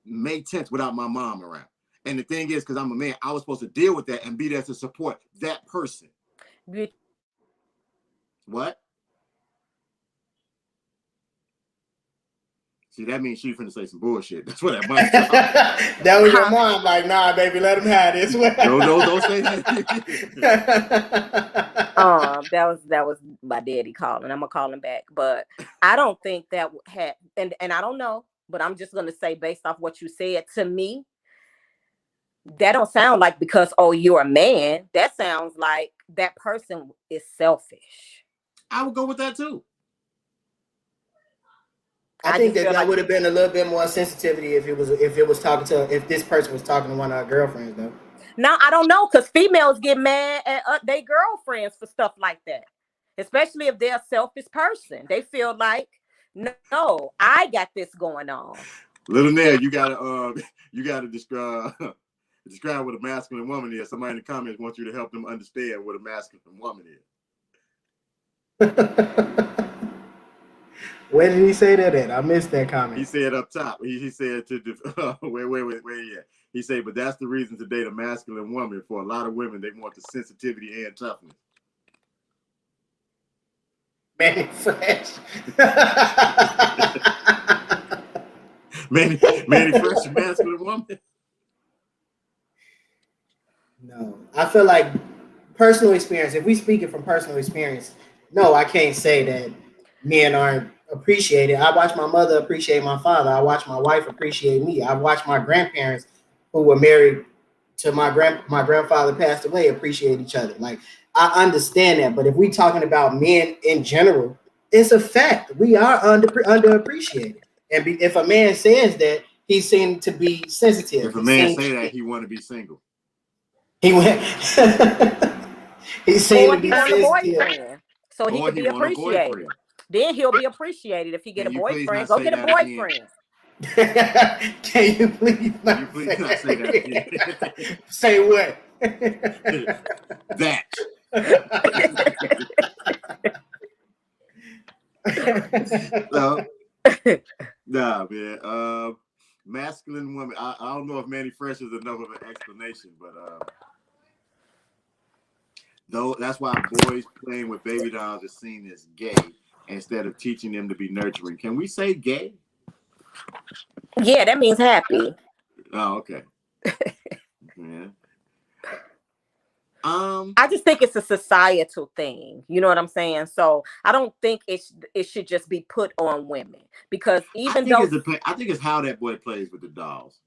May 10th without my mom around. And the thing is, because I'm a man, I was supposed to deal with that and be there to support that person. What? See, that means she's finna say some bullshit. That's what that money. That was your mom, like, nah, baby, let him have this. Don't say that. That was my daddy calling. I'm gonna call him back, but I don't think that had, and I don't know, but I'm just gonna say based off what you said to me, that don't sound like because you're a man. That sounds like that person is selfish. I would go with that too. I think that would have been a little bit more sensitivity if this person was talking to one of our girlfriends though. Now I don't know, because females get mad at their girlfriends for stuff like that, especially if they're a selfish person. They feel like, no, I got this going on. Little Nell, you gotta describe what a masculine woman is. Somebody in the comments wants you to help them understand what a masculine woman is. Where did he say that at? I missed that comment. He said up top. He said where yeah. He said, but that's the reason to date a masculine woman. For a lot of women, they want the sensitivity and toughness. Manny Fresh. Manny Fresh, masculine woman. No, I feel like personal experience. If we speak it from personal experience, no, I can't say that men aren't appreciated. I watched my mother appreciate my father. I watched my wife appreciate me. I watched my grandparents who were married to my grandfather passed away appreciate each other. Like, I understand that, but if we talking about men in general, it's a fact. We are underappreciated. And if a man says that, he's seen to be sensitive. If a man say that, he want to be single. He went. He's seen to be sensitive. So he can be appreciated. Then he'll be appreciated if he get a boyfriend. Go get a boyfriend. Can you please not say that again? Say what? That. So, nah, man. Masculine woman. I don't know if Manny Fresh is enough of an explanation, but though that's why boys playing with baby dolls are seen as gay instead of teaching them to be nurturing. Can we say gay? Yeah, that means happy. Oh, okay. Yeah. I just think it's a societal thing. You know what I'm saying? So I don't think it should just be put on women, because I think it's how that boy plays with the dolls.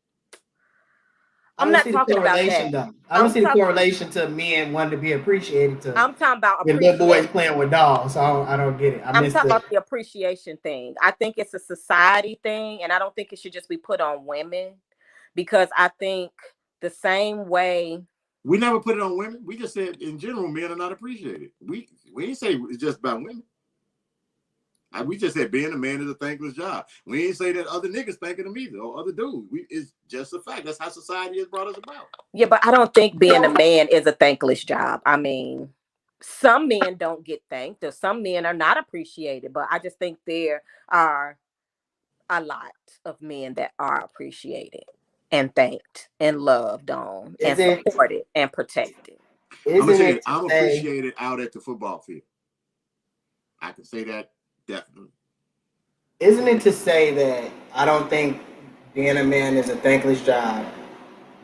I'm not talking about that. I don't see the correlation to men wanting to be appreciated. I'm talking about when little boys playing with dolls. So I don't get it. I'm talking about the appreciation thing. I think it's a society thing, and I don't think it should just be put on women, because I think the same way. We never put it on women. We just said in general, men are not appreciated. We didn't say it's just about women. We just said being a man is a thankless job. We didn't say that other niggas thanking them either, or other dudes. It's just a fact. That's how society has brought us about. Yeah, but I don't think being a man is a thankless job. I mean, some men don't get thanked, or some men are not appreciated. But I just think there are a lot of men that are appreciated and thanked and loved on and supported and protected. I'm appreciated out at the football field. I can say that definitely. Isn't it to say that I don't think being a man is a thankless job,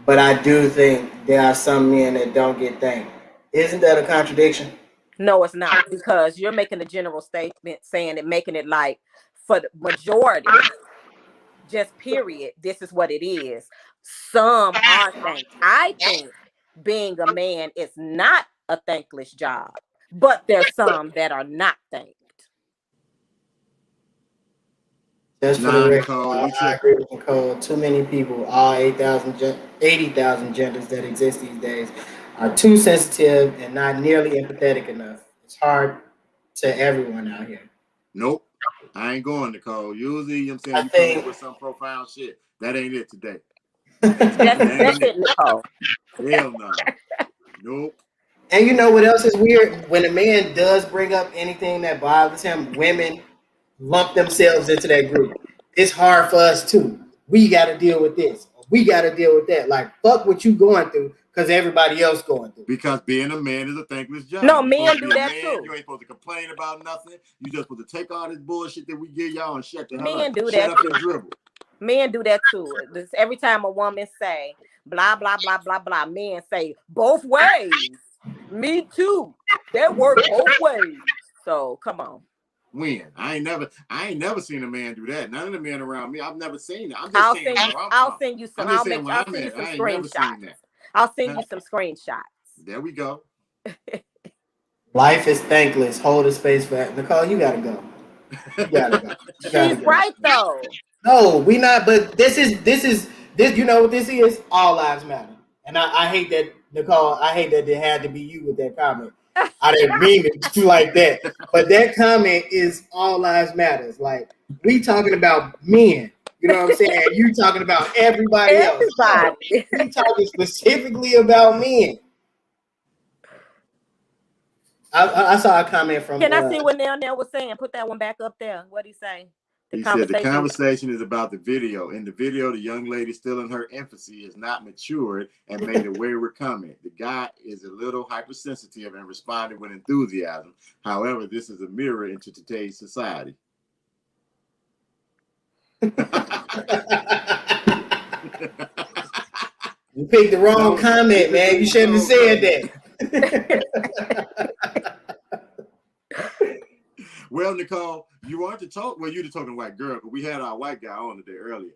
but I do think there are some men that don't get thanked? Isn't that a contradiction? No, it's not, because you're making a general statement saying it, making it like for the majority, just period, this is what it is. Some are thanked. I think being a man is not a thankless job, but there's some that are not thanked. Just for the record, I agree with Nicole. Too many people, all 80,000 genders that exist these days, are too sensitive and not nearly empathetic enough. It's hard to everyone out here. Nope. I ain't going, Nicole. Usually, you know what I'm saying, you come up with some profound shit. That ain't it today. That's it, Nicole. Hell no. Nope. And you know what else is weird? When a man does bring up anything that bothers him, women lump themselves into that group. It's hard for us too. We got to deal with this. we got to deal with that. Like, fuck what you going through because everybody else going through. Because being a man is a thankless job. No, men do that too. You ain't supposed to complain about nothing. You just supposed to take all this bullshit that we give y'all and shut the hell Men up. do Shut that up too. and dribble. Men do that too. Every time a woman say blah blah blah blah blah, men say both ways. Me too. That work both ways. So come on. When I ain't never seen a man do that. None of the men around me. I've never seen it. I'm just saying I'll send you some. I'll send you some screenshots. I'll send you some screenshots. There we go. Life is thankless. Hold a space for that. Nicole, you gotta go. You gotta go. She's right though. No, we not. But this. You know what this is? All lives matter. And I hate that, Nicole. I hate that it had to be you with that comment. I didn't mean it like that. But that comment is all lives matters. Like, we talking about men. You know what I'm saying? You talking about everybody else. We talking specifically about men. I saw a comment from. Can I see what Nell was saying? Put that one back up there. What'd he say? He said the conversation is about the video. In the video, the young lady still in her infancy is not matured and made a wayward comment. The guy is a little hypersensitive and responded with enthusiasm. However, this is a mirror into today's society. You picked the wrong comment, man. You shouldn't have said that. Well, Nicole, you wanted to talk. Well, you're the talking white girl, but we had our white guy on today earlier.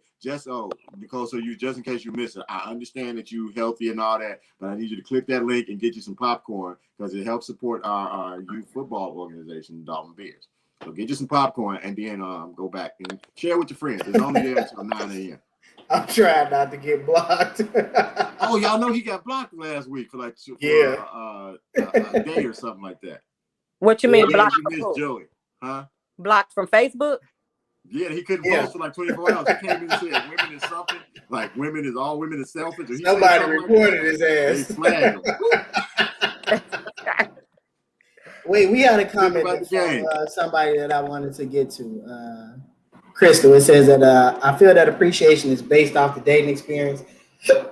Nicole, so you just in case you missed it, I understand that you healthy and all that, but I need you to click that link and get you some popcorn because it helps support our youth football organization, Dalton Bears. So get you some popcorn and then go back and share with your friends. It's only there until 9 a.m. I'm trying not to get blocked. Oh, y'all know he got blocked last week for like a day or something like that. What you mean blocked? You missed Joey, huh? Blocked from Facebook? Yeah, he couldn't post for like 24 hours. He came in and said women is something. Like all women is selfish. Nobody reported his ass. They flagged him. Wait, we had a comment from somebody that I wanted to get to. Crystal, it says that I feel that appreciation is based off the dating experience.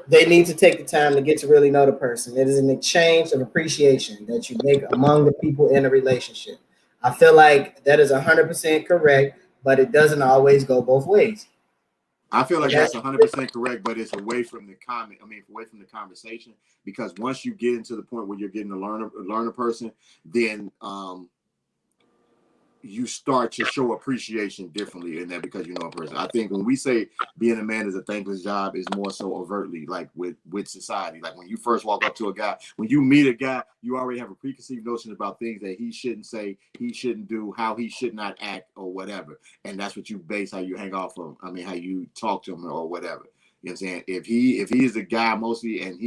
They need to take the time to get to really know the person. It is an exchange of appreciation that you make among the people in a relationship. I feel like that is 100% correct, but it doesn't always go both ways. I feel like that's 100% correct, but it's away from the comment. I mean, away from the conversation, because once you get into the point where you're getting to learn a person, then you start to show appreciation differently in that because you know a person. I think when we say being a man is a thankless job is more so overtly like with society. Like when you first walk up to a guy, when you meet a guy, you already have a preconceived notion about things that he shouldn't say, he shouldn't do, how he should not act or whatever. And that's what you base how you hang off of. I mean, how you talk to him or whatever. You know what I'm saying? If he is a guy mostly and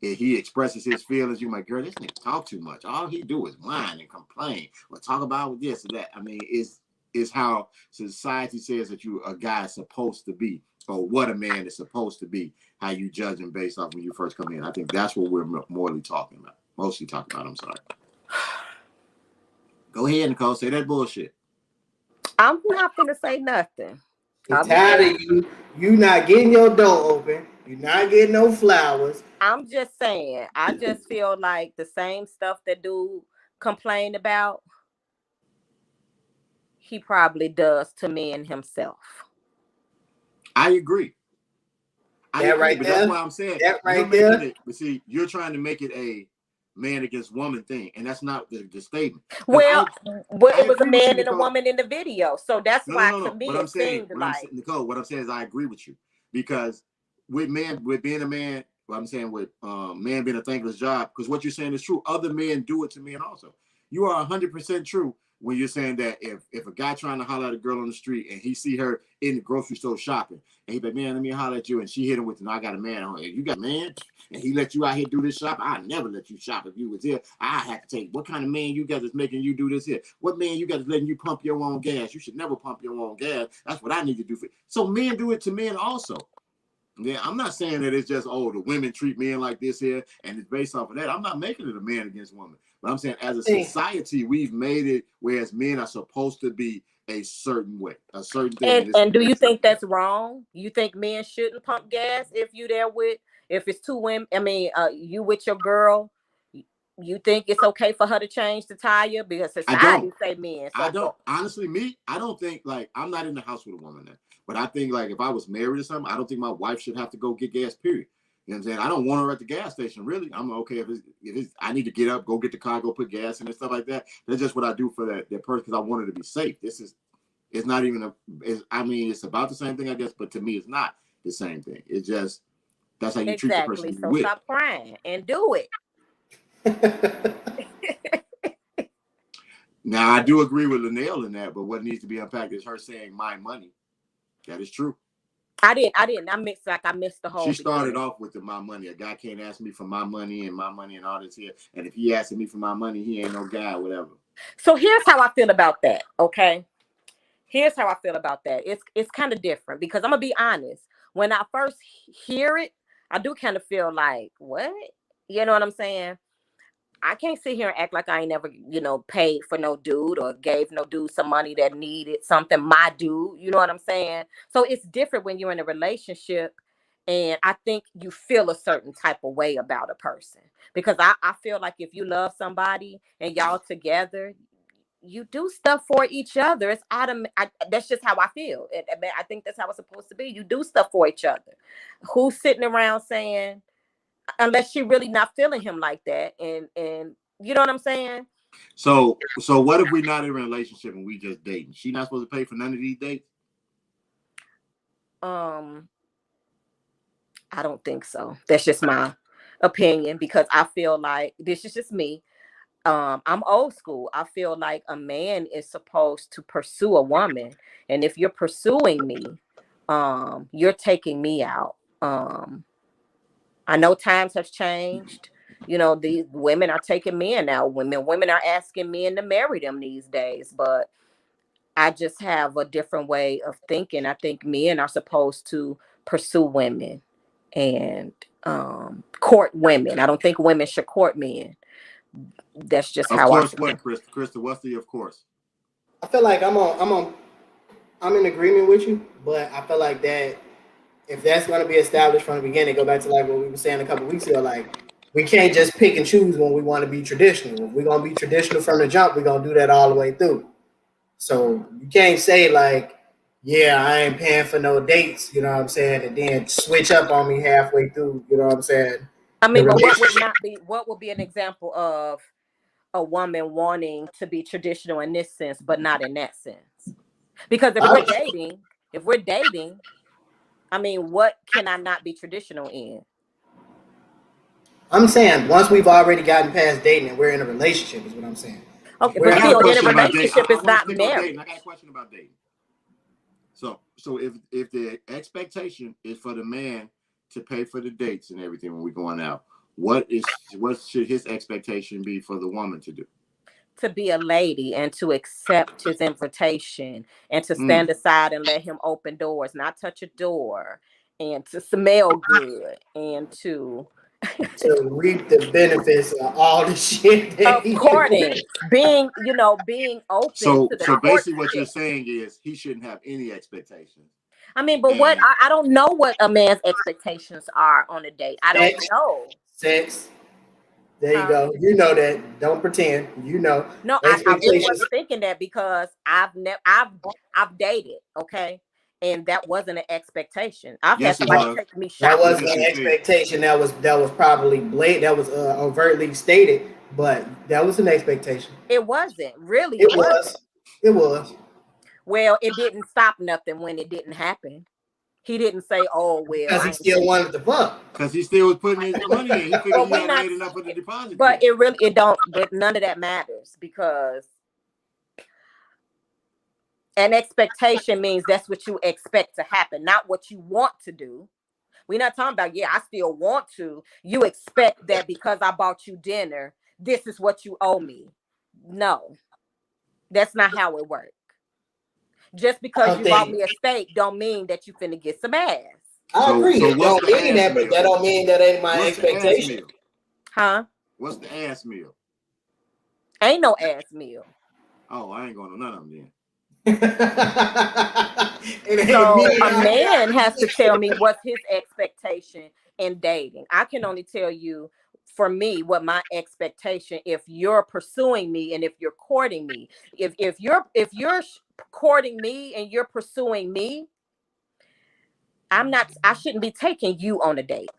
if he expresses his feelings, you're like, girl, this nigga talk too much. All he do is whine and complain or talk about this or that. I mean, it's how society says that a guy is supposed to be or what a man is supposed to be, how you judge him based off when you first come in. I think that's what we're mostly talking about. I'm sorry. Go ahead, Nicole. Say that bullshit. I'm not going to say nothing. I'm tired of you not getting your door open. You're not getting no flowers. I'm just saying, I just feel like the same stuff that dude complained about, he probably does to men himself. I agree. That's why I'm saying that right there. But see, you're trying to make it a man against woman thing, and that's not the statement. Well, it was a man and a woman in the video, so that's why to me it seemed like. Nicole, what I'm saying is I agree with you because with being a man, what I'm saying with man being a thankless job, because what you're saying is true. Other men do it to men also. You are 100% true when you're saying that if a guy trying to holler at a girl on the street and he see her in the grocery store shopping and he like, man, let me holler at you, and she hit him with, I got a man on. You got a man, and he let you out here do this shop. I never let you shop if you was here. I had to take. What kind of man you guys is making you do this here? What man you guys is letting you pump your own gas? You should never pump your own gas. That's what I need to do for you. So men do it to men also. Yeah, I'm not saying that it's just, the women treat men like this here, and it's based off of that. I'm not making it a man against woman. But I'm saying as a society, we've made it whereas men are supposed to be a certain way, a certain thing. And do you think that's wrong? You think men shouldn't pump gas if you there with, if it's two women? I mean, you with your girl, you think it's okay for her to change the tire because society say men. So I don't. Honestly, I don't think, like, I'm not in the house with a woman now, but I think, like, if I was married or something, I don't think my wife should have to go get gas. Period. You know what I'm saying? I don't want her at the gas station. Really, I'm okay if it's I need to get up, go get the car, go put gas in and stuff like that. That's just what I do for that person because I want her to be safe. It's not even I mean, it's about the same thing, I guess, but to me, it's not the same thing. It's just that's how you treat the person so with. Stop crying and do it. Now, I do agree with Linnell in that, but what needs to be unpacked is her saying my money. That is true. I missed the whole. She started off with my money. A guy can't ask me for my money and all this here. And if he asking me for my money, he ain't no guy, whatever. So here's how I feel about that. Okay. Here's how I feel about that. It's kind of different because I'm gonna be honest. When I first hear it, I do kind of feel like, what? You know what I'm saying? I can't sit here and act like I ain't never, paid for no dude or gave no dude some money that needed something, my dude. You know what I'm saying? So it's different when you're in a relationship. And I think you feel a certain type of way about a person. Because I feel like if you love somebody and y'all together, you do stuff for each other. It's that's just how I feel. I think that's how it's supposed to be. You do stuff for each other. Who's sitting around saying, unless she really not feeling him like that, and you know what I'm saying? So what if we're not in a relationship and we just dating? She not supposed to pay for none of these dates? I don't think so. That's just my opinion because I feel like this is just me. I'm old school. I feel like a man is supposed to pursue a woman, and if you're pursuing me, you're taking me out. I know times have changed. These women are taking men now. Women are asking men to marry them these days, but I just have a different way of thinking. I think men are supposed to pursue women and court women. I don't think women should court men. That's just how I feel. Of course, what, Krista? What's the of course? I feel like I'm in agreement with you, but I feel like that if that's going to be established from the beginning, go back to like what we were saying a couple of weeks ago, like we can't just pick and choose when we want to be traditional. If we're going to be traditional from the jump, we're going to do that all the way through. So you can't say like, yeah, I ain't paying for no dates, you know what I'm saying, and then switch up on me halfway through, you know what I'm saying? I mean, but what would be an example of a woman wanting to be traditional in this sense, but not in that sense? Because if we're dating, I mean, what can I not be traditional in? I'm saying once we've already gotten past dating and we're in a relationship is what I'm saying. Okay, but still in a relationship is not marriage. I got a question about dating. So if the expectation is for the man to pay for the dates and everything when we're going out, what should his expectation be for the woman to do? To be a lady and to accept his invitation and to stand aside and let him open doors, not touch a door, and to smell good and to reap the benefits of all the shit that courting, being open. So basically what you're saying is he shouldn't have any expectations. I mean, but what I don't know what a man's expectations are on a date. I don't know. Sex. There you go. You know that. Don't pretend. You know. No, I really wasn't thinking that because I've dated, okay, and that wasn't an expectation. I've had somebody take me shopping. That wasn't an expectation. That was probably blatant. That was overtly stated, but that was an expectation. It wasn't really. It was. It was. Well, it didn't stop nothing when it didn't happen. He didn't say, "Oh, well," because he still wanted the fuck. Because he still was putting his money in. He figured he hadn't made enough for the deposit. But it don't. But none of that matters because an expectation means that's what you expect to happen, not what you want to do. We're not talking about, I still want to. You expect that because I bought you dinner, this is what you owe me. No, that's not how it works. Just because you bought me a steak don't mean that you finna get some ass. I agree. So don't mean that, but that don't mean that ain't my expectation. Huh? What's the ass meal? Ain't no ass meal. Oh, I ain't going to none of them then. So a man has to tell me what's his expectation in dating. I can only tell you for me what my expectation if you're pursuing me and if you're courting me. If you're courting me and you're pursuing me, I shouldn't be taking you on a date.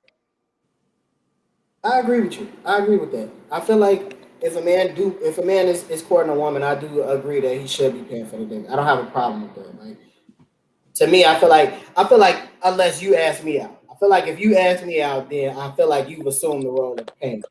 I agree with you. I agree with that. I feel like if a man is courting a woman, I do agree that he should be paying for the date. I don't have a problem with that. Like to me, I feel like unless you ask me out, I feel like if you ask me out, then I feel like you've assumed the role of paying.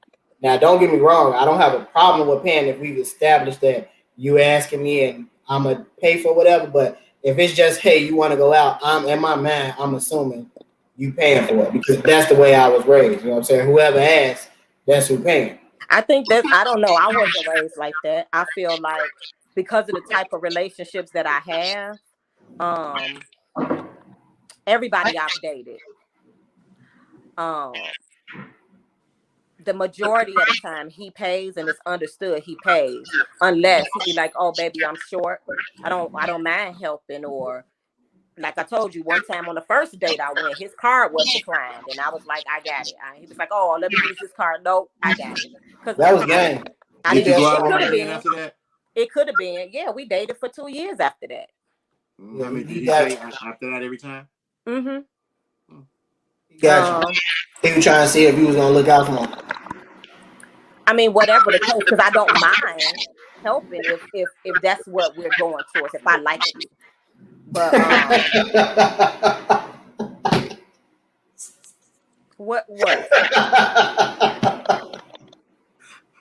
Now, don't get me wrong, I don't have a problem with paying if we've established that you asking me and I'm gonna pay for whatever. But if it's just hey, you want to go out, I'm in my mind, I'm assuming you paying for it because that's the way I was raised. You know what I'm saying? Whoever asks, that's who paying. I think that I don't know. I wasn't raised like that. I feel like because of the type of relationships that I have, um, everybody I've dated, um, the majority of the time he pays and it's understood he pays. Unless he be like, oh baby, I'm short. I don't mind helping or like I told you one time on the first date I went, his card was declined, and I was like, I got it. He was like, oh, let me use this card. Nope, I got it. Because That was game. I Did you didn't. go It out with could my have man been. after that? It could have been. Yeah, we dated for 2 years after that. Yeah, How many did he he got pay after that every time? Mm-hmm. he got you. He was trying to see if you was gonna look out for him. I mean, whatever the case, because I don't mind helping if that's what we're going towards. If I like you, but what?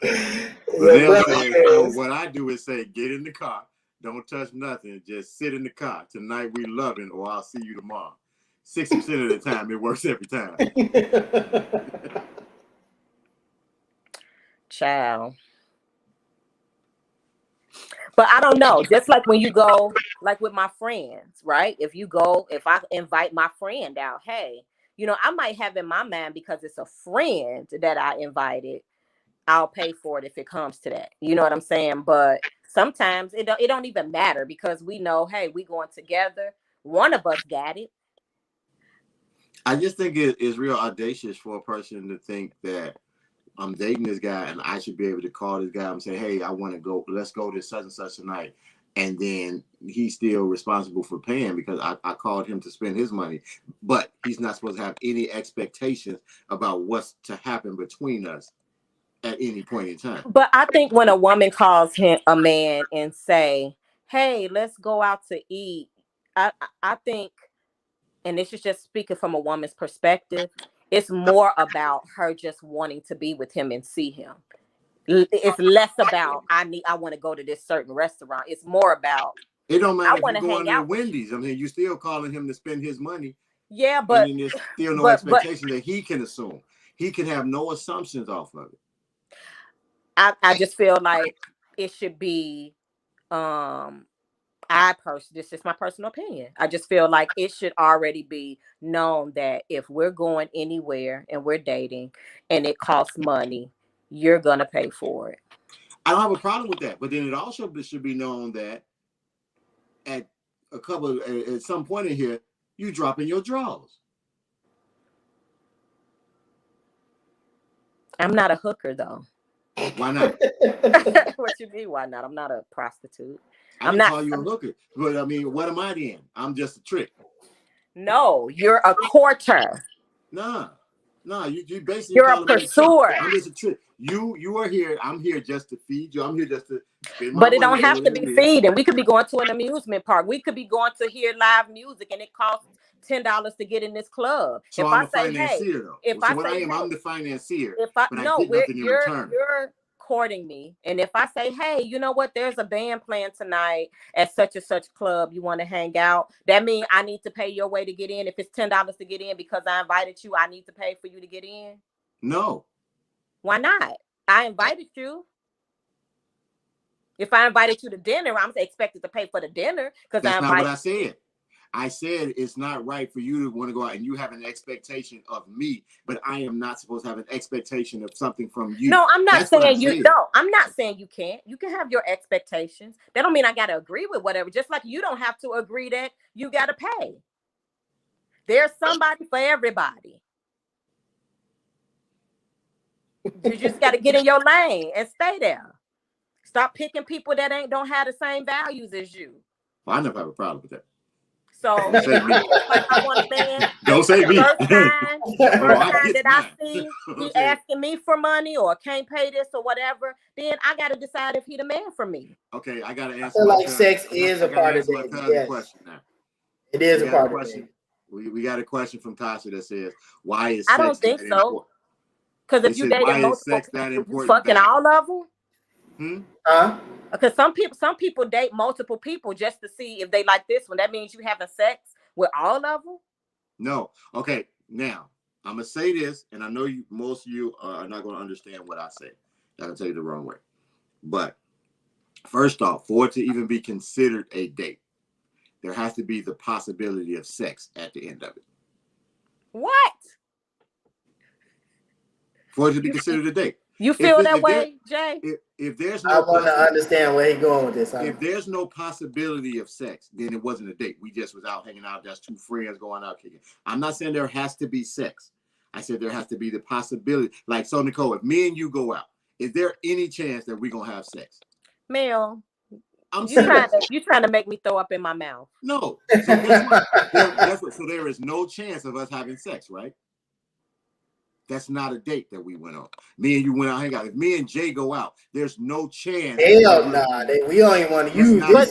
But Yeah, they'll brother say, oh, says. what I do is say, get in the car, don't touch nothing, just sit in the car. Tonight we loving, or I'll see you tomorrow. 60% of the time, it works every time. Child. But I don't know. Just like when you go, like with my friends, right? If I invite my friend out, hey, I might have in my mind because it's a friend that I invited, I'll pay for it if it comes to that. You know what I'm saying? But sometimes it don't even matter because we know, hey, we going together. One of us got it. I just think it is real audacious for a person to think that I'm dating this guy and I should be able to call this guy and say, hey, I want to go, let's go to such and such tonight. And then he's still responsible for paying because I called him to spend his money. But he's not supposed to have any expectations about what's to happen between us at any point in time. But I think when a woman calls him a man and say, hey, let's go out to eat, I think, and this is just speaking from a woman's perspective, it's more about her just wanting to be with him and see him. It's less about I want to go to this certain restaurant. It's more about It don't matter I if want you to go hang under the out with you. Wendy's. I mean, you still calling him to spend his money. Yeah, And but then there's still no but expectation that he can assume. He can have no assumptions off of it. I just feel like it should be um this is my personal opinion. I just feel like it should already be known that if we're going anywhere and we're dating and it costs money, you're gonna pay for it. I don't have a problem with that. But then it also should be known that at at some point in here, you dropping your drawers. I'm not a hooker though. Why not? What you mean? Why not? I'm not a prostitute. I I'm didn't not. call you a hooker. But I mean, what am I then? I'm just a trick. No, you're a courter. Nah. You basically You're a calling me a trick. pursuer. I'm just a trick. You are here. I'm here just to feed you. I'm here just to spend my But it money. don't have to be feeding. We could be going to an amusement park. We could be going to hear live music, and it costs $10 to get in this club. So If I'm I the say, hey, financier, though. if So I what I say, am, hey, I'm the financier, if I but I no, get nothing in return. you're courting me, and if I say, hey, you know what, there's a band playing tonight at such and such club, you want to hang out, that means I need to pay your way to get in. If it's $10 to get in because I invited you, I need to pay for you to get in. No. Why not? I invited you. If I invited you to dinner, I'm expected to pay for the dinner because I That's not what invited. I said. I said it's not right for you to want to go out and you have an expectation of me, but I am not supposed to have an expectation of something from you. No, I'm not That's saying you. No, I'm not saying you can't. You can have your expectations. That don't mean I got to agree with whatever. Just like you don't have to agree that you got to pay. There's somebody for everybody. You just got to get in your lane and stay there. Stop picking people that don't have the same values as you. Well, I never have a problem with that. So Don't say me. like I want a man. Don't say me. First time that I mine. see he Okay. asking me for money or can't pay this or whatever, then I got to decide if he the man for me. Okay, I got to answer. I feel like sex is a part of dating. Yes. Question now. It is a part of dating. We got a question from Tasha that says, "Why is I sex don't think that so. important?" Because if you dating multiple people, you fucking all of them. Huh? Because some people date multiple people just to see if they like this one. That means you having sex with all of them. No. Okay. Now I'm gonna say this, and I know most of you are not gonna understand what I say. I'm gonna tell you the wrong way. But first off, for it to even be considered a date, there has to be the possibility of sex at the end of it. What? For it to be considered a date. You feel that way, Jay? If there's no, I want to understand where he's going with this. If there's no possibility of sex, then it wasn't a date. We just was out hanging out. That's two friends going out kicking. I'm not saying there has to be sex. I said there has to be the possibility. Like, so Nicole, if me and you go out, is there any chance that we're gonna have sex? Mel, you trying to make me throw up in my mouth. No. So guess what? So there is no chance of us having sex, right? That's not a date that we went on. Me and you went out hang out. If me and Jay go out, there's no chance. Hell nah, we don't even want to use this.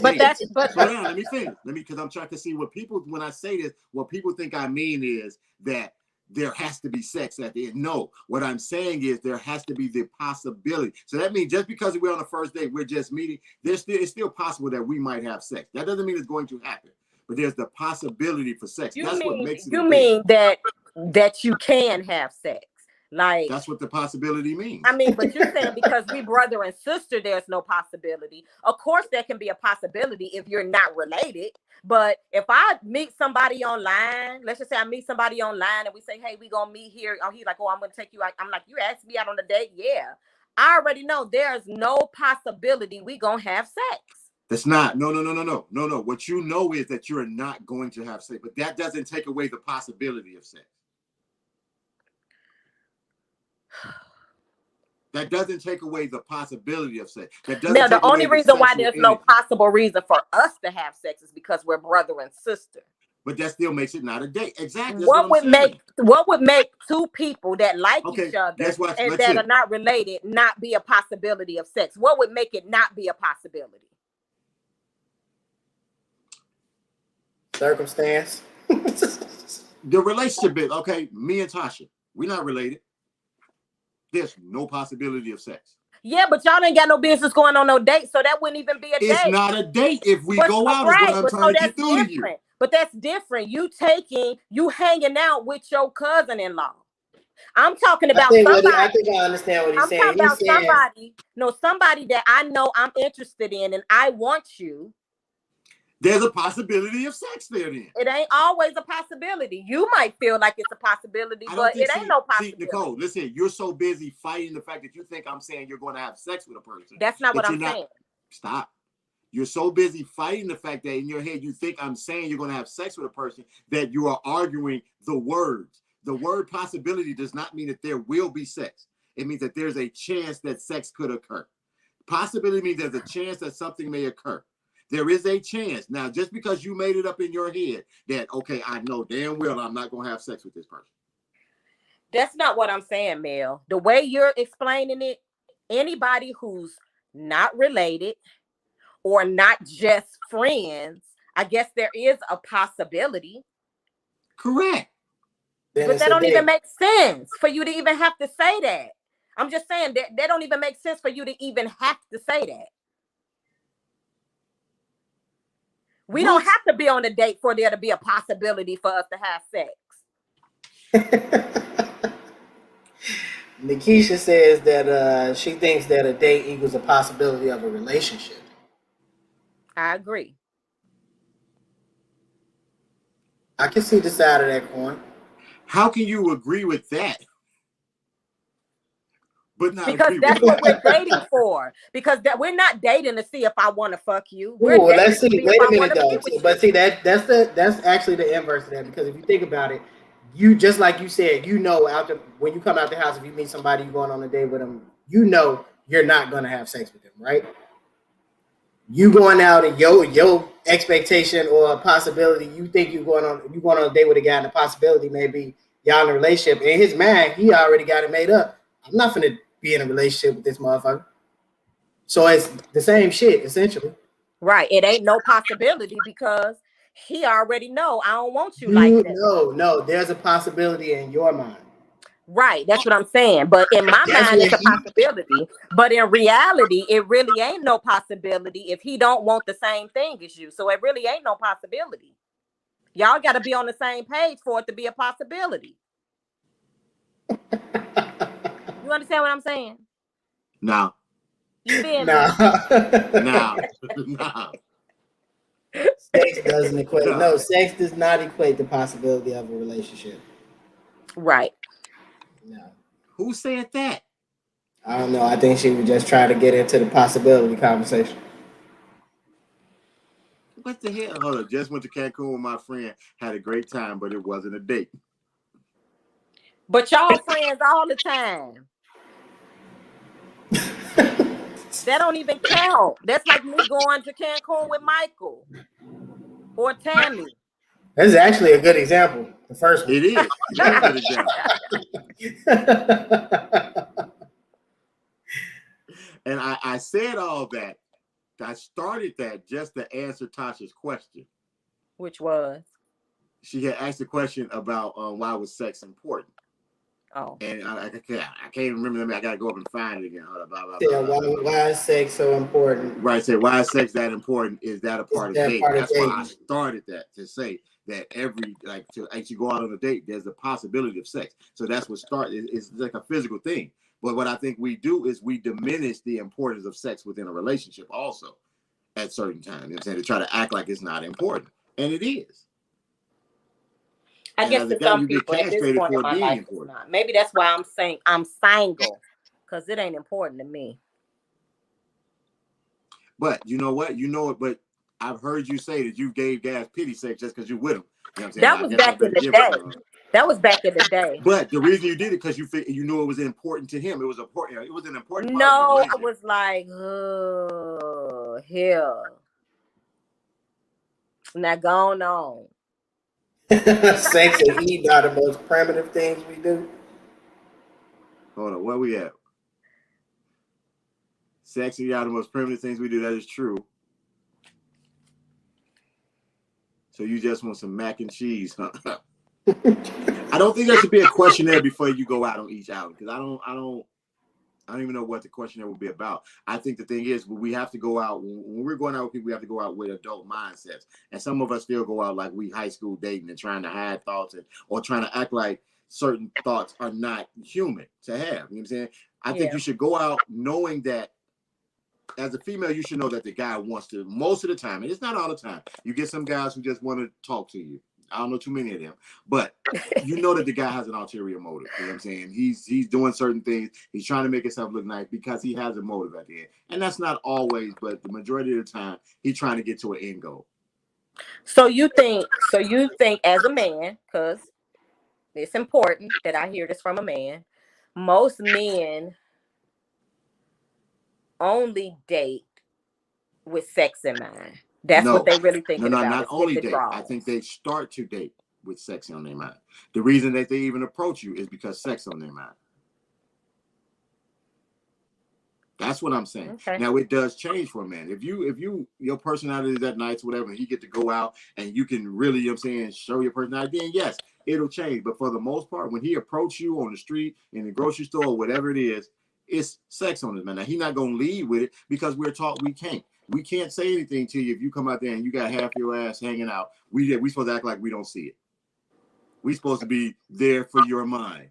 But slow down. Let me finish. Because I'm trying to see what people, when I say this, what people think I mean is that there has to be sex at the end. No, what I'm saying is there has to be the possibility. So that means just because we're on the first date, we're just meeting, it's still possible that we like have sex. That doesn't mean it's going to happen, but there's the possibility for sex. What makes it. You mean that you can have sex? Like, that's what the possibility means. I mean, but you're saying because we brother and sister, there's no possibility. Of course, there can be a possibility if you're not related. But if I meet somebody online, let's just say I meet somebody online and we say, hey, we gonna meet here. Oh, he's like, oh, I'm gonna take you out. I'm like, you asked me out on a date? Yeah. I already know there's no possibility we gonna have sex. That's not. No. What you know is that you're not going to have sex, but that doesn't take away the possibility of sex. That doesn't take away the possibility of sex. Now, the only reason why there's no possible reason for us to have sex is because we're brother and sister. But that still makes it not a date. Exactly. What would make two people that like each other and that are not related not be a possibility of sex? What would make it not be a possibility? Circumstance. The relationship is okay. Me and Tasha, we're not related. There's no possibility of sex. Yeah, but y'all ain't got no business going on no date, so that wouldn't even be a date. It's not a date if we go out. Right. Is what I'm trying to get through to you. But that's different. You hanging out with your cousin-in-law. I'm talking about somebody. I think I understand what he's saying. I'm talking about somebody that I know I'm interested in, and I want you. There's a possibility of sex there then. It ain't always a possibility. You might feel like it's a possibility, but it ain't no possibility. See, Nicole, listen, you're so busy fighting the fact that you think I'm saying you're going to have sex with a person. That's not what I'm saying. Stop. You're so busy fighting the fact that in your head you think I'm saying you're going to have sex with a person that you are arguing the words. The word possibility does not mean that there will be sex. It means that there's a chance that sex could occur. Possibility means there's a chance that something may occur. There is a chance. Now, just because you made it up in your head that, okay, I know damn well I'm not going to have sex with this person. That's not what I'm saying, Mel. The way you're explaining it, anybody who's not related or not just friends, I guess there is a possibility. Correct. But that don't even make sense for you to even have to say that. I'm just saying that don't even make sense for you to even have to say that. We don't have to be on a date for there to be a possibility for us to have sex. Nikisha says that she thinks that a date equals a possibility of a relationship. I agree. I can see the side of that coin. How can you agree with that? But not because agree that's with what that? we're dating for. Because that we're not dating to see if I want to fuck you. We're Ooh, dating let's to see. see if Wait a I want minute, to be though. with you. But see, that's actually the inverse of that. Because if you think about it, you just like you said, you know, after when you come out the house, if you meet somebody, you going on a date with them, you know, you're not gonna have sex with them, right? You going out and your expectation or a possibility, you think you going on a date with a guy, and the possibility maybe y'all in a relationship. In his mind, he already got it made up. I'm not gonna be in a relationship with this motherfucker. So it's the same shit essentially. Right. It ain't no possibility because he already know I don't want you like You that. no, there's a possibility in your mind. Right. That's what I'm saying. But in my That's mind, what it's a he. possibility. But in reality, it really ain't no possibility if he don't want the same thing as you. So it really ain't no possibility. Y'all got to be on the same page for it to be a possibility. You understand what I'm saying? No. You feel me? No. No. Sex doesn't equate. No. No, sex does not equate the possibility of a relationship. Right. No. Who said that? I don't know. I think she would just try to get into the possibility conversation. What the hell? Hold up. Just went to Cancun with my friend. Had a great time, but it wasn't a date. But y'all friends all the time. That don't even count. That's like me going to Cancun with Michael or Tammy. That's actually a good example. The first one. It is. Very good example. And I said all that. I started that just to answer Tasha's question. Which was? She had asked a question about why was sex important. Oh. And I can't even remember them. I got to go up and find it again. Hold up, blah, blah, Yeah, blah, blah, blah. why is sex so important? Right. Say, why is sex that important? Is that a part of dating? That's why I started that, to say that to actually go out on a date, there's a possibility of sex. So that's what started. It's like a physical thing. But what I think we do is we diminish the importance of sex within a relationship also at certain times. You know what I'm saying? To try to act like it's not important. And it is. I And guess as a to guy, some you get people at this castrated point in for my it being life, it's important. not. Maybe that's why I'm saying I'm single, because it ain't important to me. But you know what? You know it. But I've heard you say that you gave guys pity sex just because you're with them. You know what I'm saying? That was back in the day. That was back in the day. But the reason you did it because you knew it was important to him. It was important. It was an important part No, of the I was like, oh, hell. Now going on. Sex and eating are the most primitive things we do. Hold on, where we at? Sex and eating are the most primitive things we do. That is true. So you just want some mac and cheese, huh? I don't think there should be a questionnaire before you go out on each outing, because I don't even know what the questionnaire would be about. I think the thing is, we have to go out when we're going out with people. We have to go out with adult mindsets, and some of us still go out like we high school dating and trying to hide thoughts or trying to act like certain thoughts are not human to have. You know what I'm saying? I think you should go out knowing that. As a female, you should know that the guy wants to, most of the time, and it's not all the time. You get some guys who just want to talk to you. I don't know too many of them, but you know that the guy has an ulterior motive. You know what I'm saying? He's doing certain things. He's trying to make himself look nice because he has a motive at the end. And that's not always, but the majority of the time, he's trying to get to an end goal. So you think as a man, because it's important that I hear this from a man, most men only date with sex in mind. That's what they really thinking about. Not only date. I think they start to date with sex on their mind. The reason that they even approach you is because sex on their mind. That's what I'm saying. Okay. Now it does change for a man. If your personality is that nice, whatever, and you get to go out and you can really, you know what I'm saying, show your personality, then yes, it'll change. But for the most part, when he approaches you on the street, in the grocery store, or whatever it is, it's sex on his mind. Now he's not gonna lead with it because we're taught we can't. We can't say anything to you if you come out there and you got half your ass hanging out. We supposed to act like we don't see it. We supposed to be there for your mind.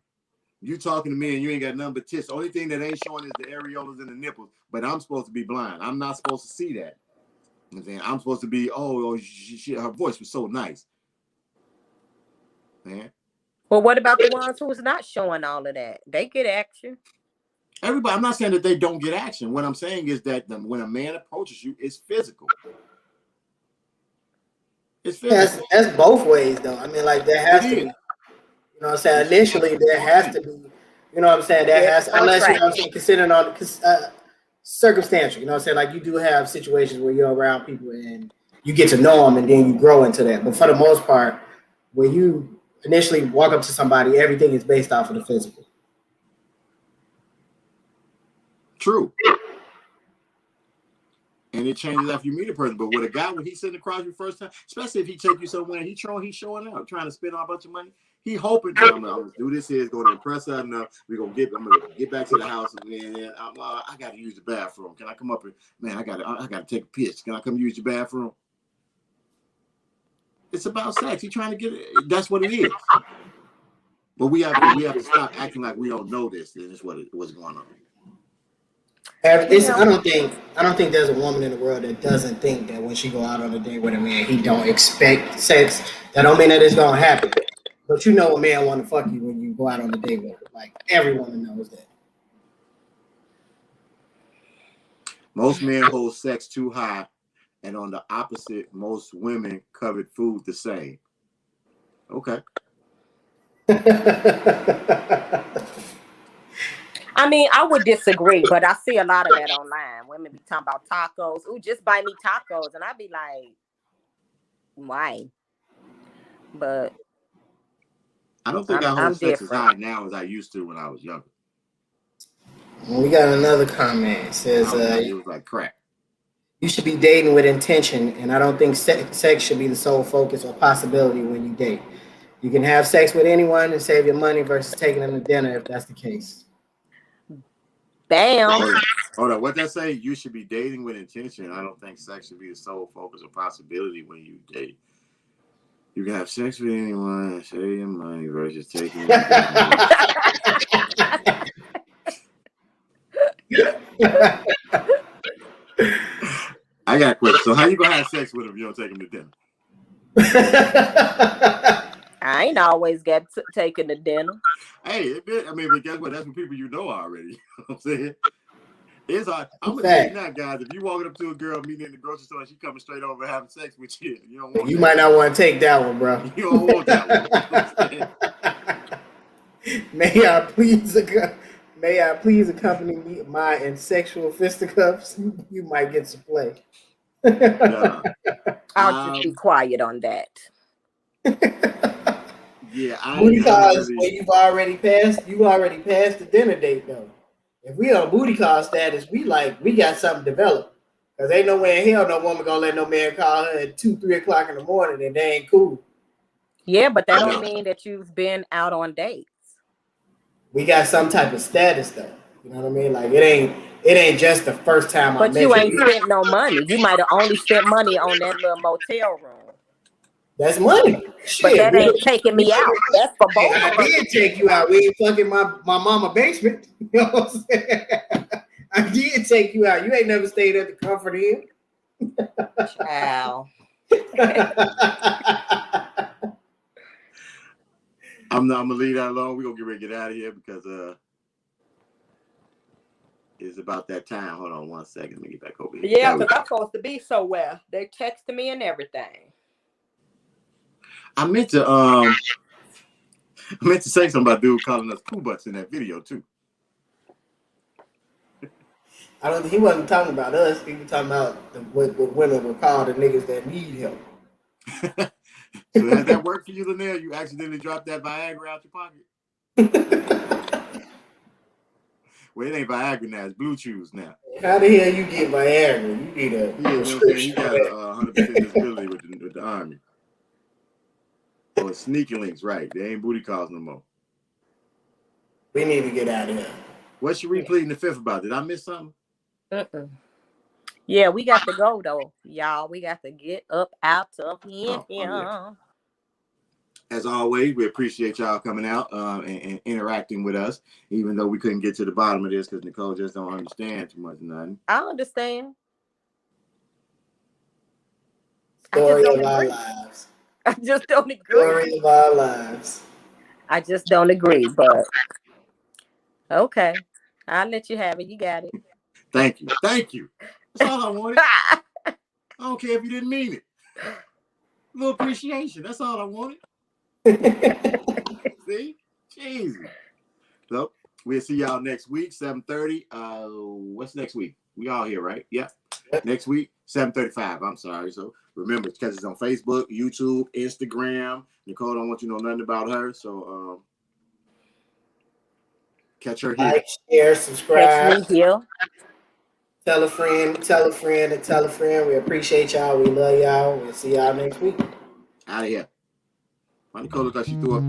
You talking to me and you ain't got nothing but tits. The only thing that ain't showing is the areolas and the nipples. But I'm supposed to be blind. I'm not supposed to see that. You know what I'm saying? I'm supposed to be, her voice was so nice. man. Well, what about the ones who's not showing all of that? They get action. Everybody, I'm not saying that they don't get action. What I'm saying is that when a man approaches you, it's physical. It's physical. That's both ways though. I mean, like there has to be. You know what I'm saying? Initially, there has to be. You know what I'm saying? That has unless you know what I'm saying, considering all circumstantial. You know what I'm saying? Like you do have situations where you're around people and you get to know them, and then you grow into that. But for the most part, when you initially walk up to somebody, everything is based off of the physical. True. And it changes after you meet a person. But with a guy, when he's sitting across you first time, especially if he take you somewhere, he's showing out, trying to spend a bunch of money. He hoping I'm gonna do this here, it's gonna impress her enough. I'm gonna get back to the house and then I gotta use the bathroom. Can I come up and man, I gotta take a piss. Can I come use your bathroom? It's about sex. He's trying to get it. That's what it is. But we have to stop acting like we don't know this. This is what's going on. I don't think there's a woman in the world that doesn't think that when she go out on a date with a man, he don't expect sex. That don't mean that it's gonna happen. But you know a man want to fuck you when you go out on a date with him. Like everyone knows that. Most men hold sex too high, and on the opposite, most women covet food the same. Okay. I mean, I would disagree, but I see a lot of that online. Women be talking about tacos. Ooh, just buy me tacos. And I'd be like, why? But I don't think I hold sex as high now as I used to when I was younger. We got another comment. It says, it was like crack. You should be dating with intention, and I don't think sex should be the sole focus or possibility when you date. You can have sex with anyone and save your money versus taking them to dinner if that's the case. Bam. Hold on. What that say? You should be dating with intention. I don't think sex should be the sole focus or possibility when you date. You can have sex with anyone and save your money versus taking them to I got a question. So how you gonna have sex with him if you don't take him to dinner? I ain't always get taken to dinner. Hey, but guess what? That's what people you know already. You know what I'm saying? It's hard. I'm gonna tell you now, guys. If you walking up to a girl meeting in the grocery store and she coming straight over having sex with you, you don't want. You might not want to take that one, bro. You don't want that one. May I please accompany me my sexual fisticuffs? You might get some play. Yeah. I'll just be quiet on that. Yeah, booty calls when you already passed the dinner date though. If we on booty call status, we got something developed. Cause ain't no way in hell no woman gonna let no man call her at 2-3 o'clock in the morning and they ain't cool. Yeah, but that don't mean that you've been out on dates. We got some type of status though. You know what I mean? Like it ain't just the first time I met you. But you ain't spent no money. You might have only spent money on that little motel room. That's money. Shit, but that ain't taking me out. That's for both of us. I did take you out. We ain't fucking my mama basement. You know what I'm saying? I did take you out. You ain't never stayed at the Comfort Inn. Wow. I'm gonna leave that alone. We're gonna get ready to get out of here because it's about that time. Hold on one second. Let me get back over here. Yeah, because I'm supposed to be somewhere. They texted me and everything. I meant to say something about dude calling us poo butts in that video too. He wasn't talking about us. He was talking about what women would call the niggas that need help. So has that worked for you, Linnell? You accidentally dropped that Viagra out your pocket? Well, it ain't Viagra now. It's Blue Chews now. How the hell you get Viagra? You need a you got a 100% disability with the Army. Oh, it's sneaky links, right? They ain't booty calls no more. We need to get out of here. What's you repleading the fifth about? Did I miss something? Yeah, we got to go though, y'all. We got to get up out of here. Yeah. As always, we appreciate y'all coming out and interacting with us, even though we couldn't get to the bottom of this because Nicole just don't understand too much nothing. I understand. Story of our lives. I just don't agree. Story of our lives. I just don't agree, but okay. I'll let you have it. You got it. Thank you. Thank you. That's all I wanted. I don't care if you didn't mean it. A little appreciation. That's all I wanted. See? Jesus. So we'll see y'all next week, 7:30. What's next week? We all here, right? Yeah. Next week, 7:35. I'm sorry. So remember, catch us on Facebook, YouTube, Instagram. Nicole don't want you to know nothing about her. So catch her here. Like, share, subscribe. Catch me here. Tell a friend, tell a friend, and tell a friend. We appreciate y'all. We love y'all. We'll see y'all next week. Out of here. Why Nicole look like she threw up?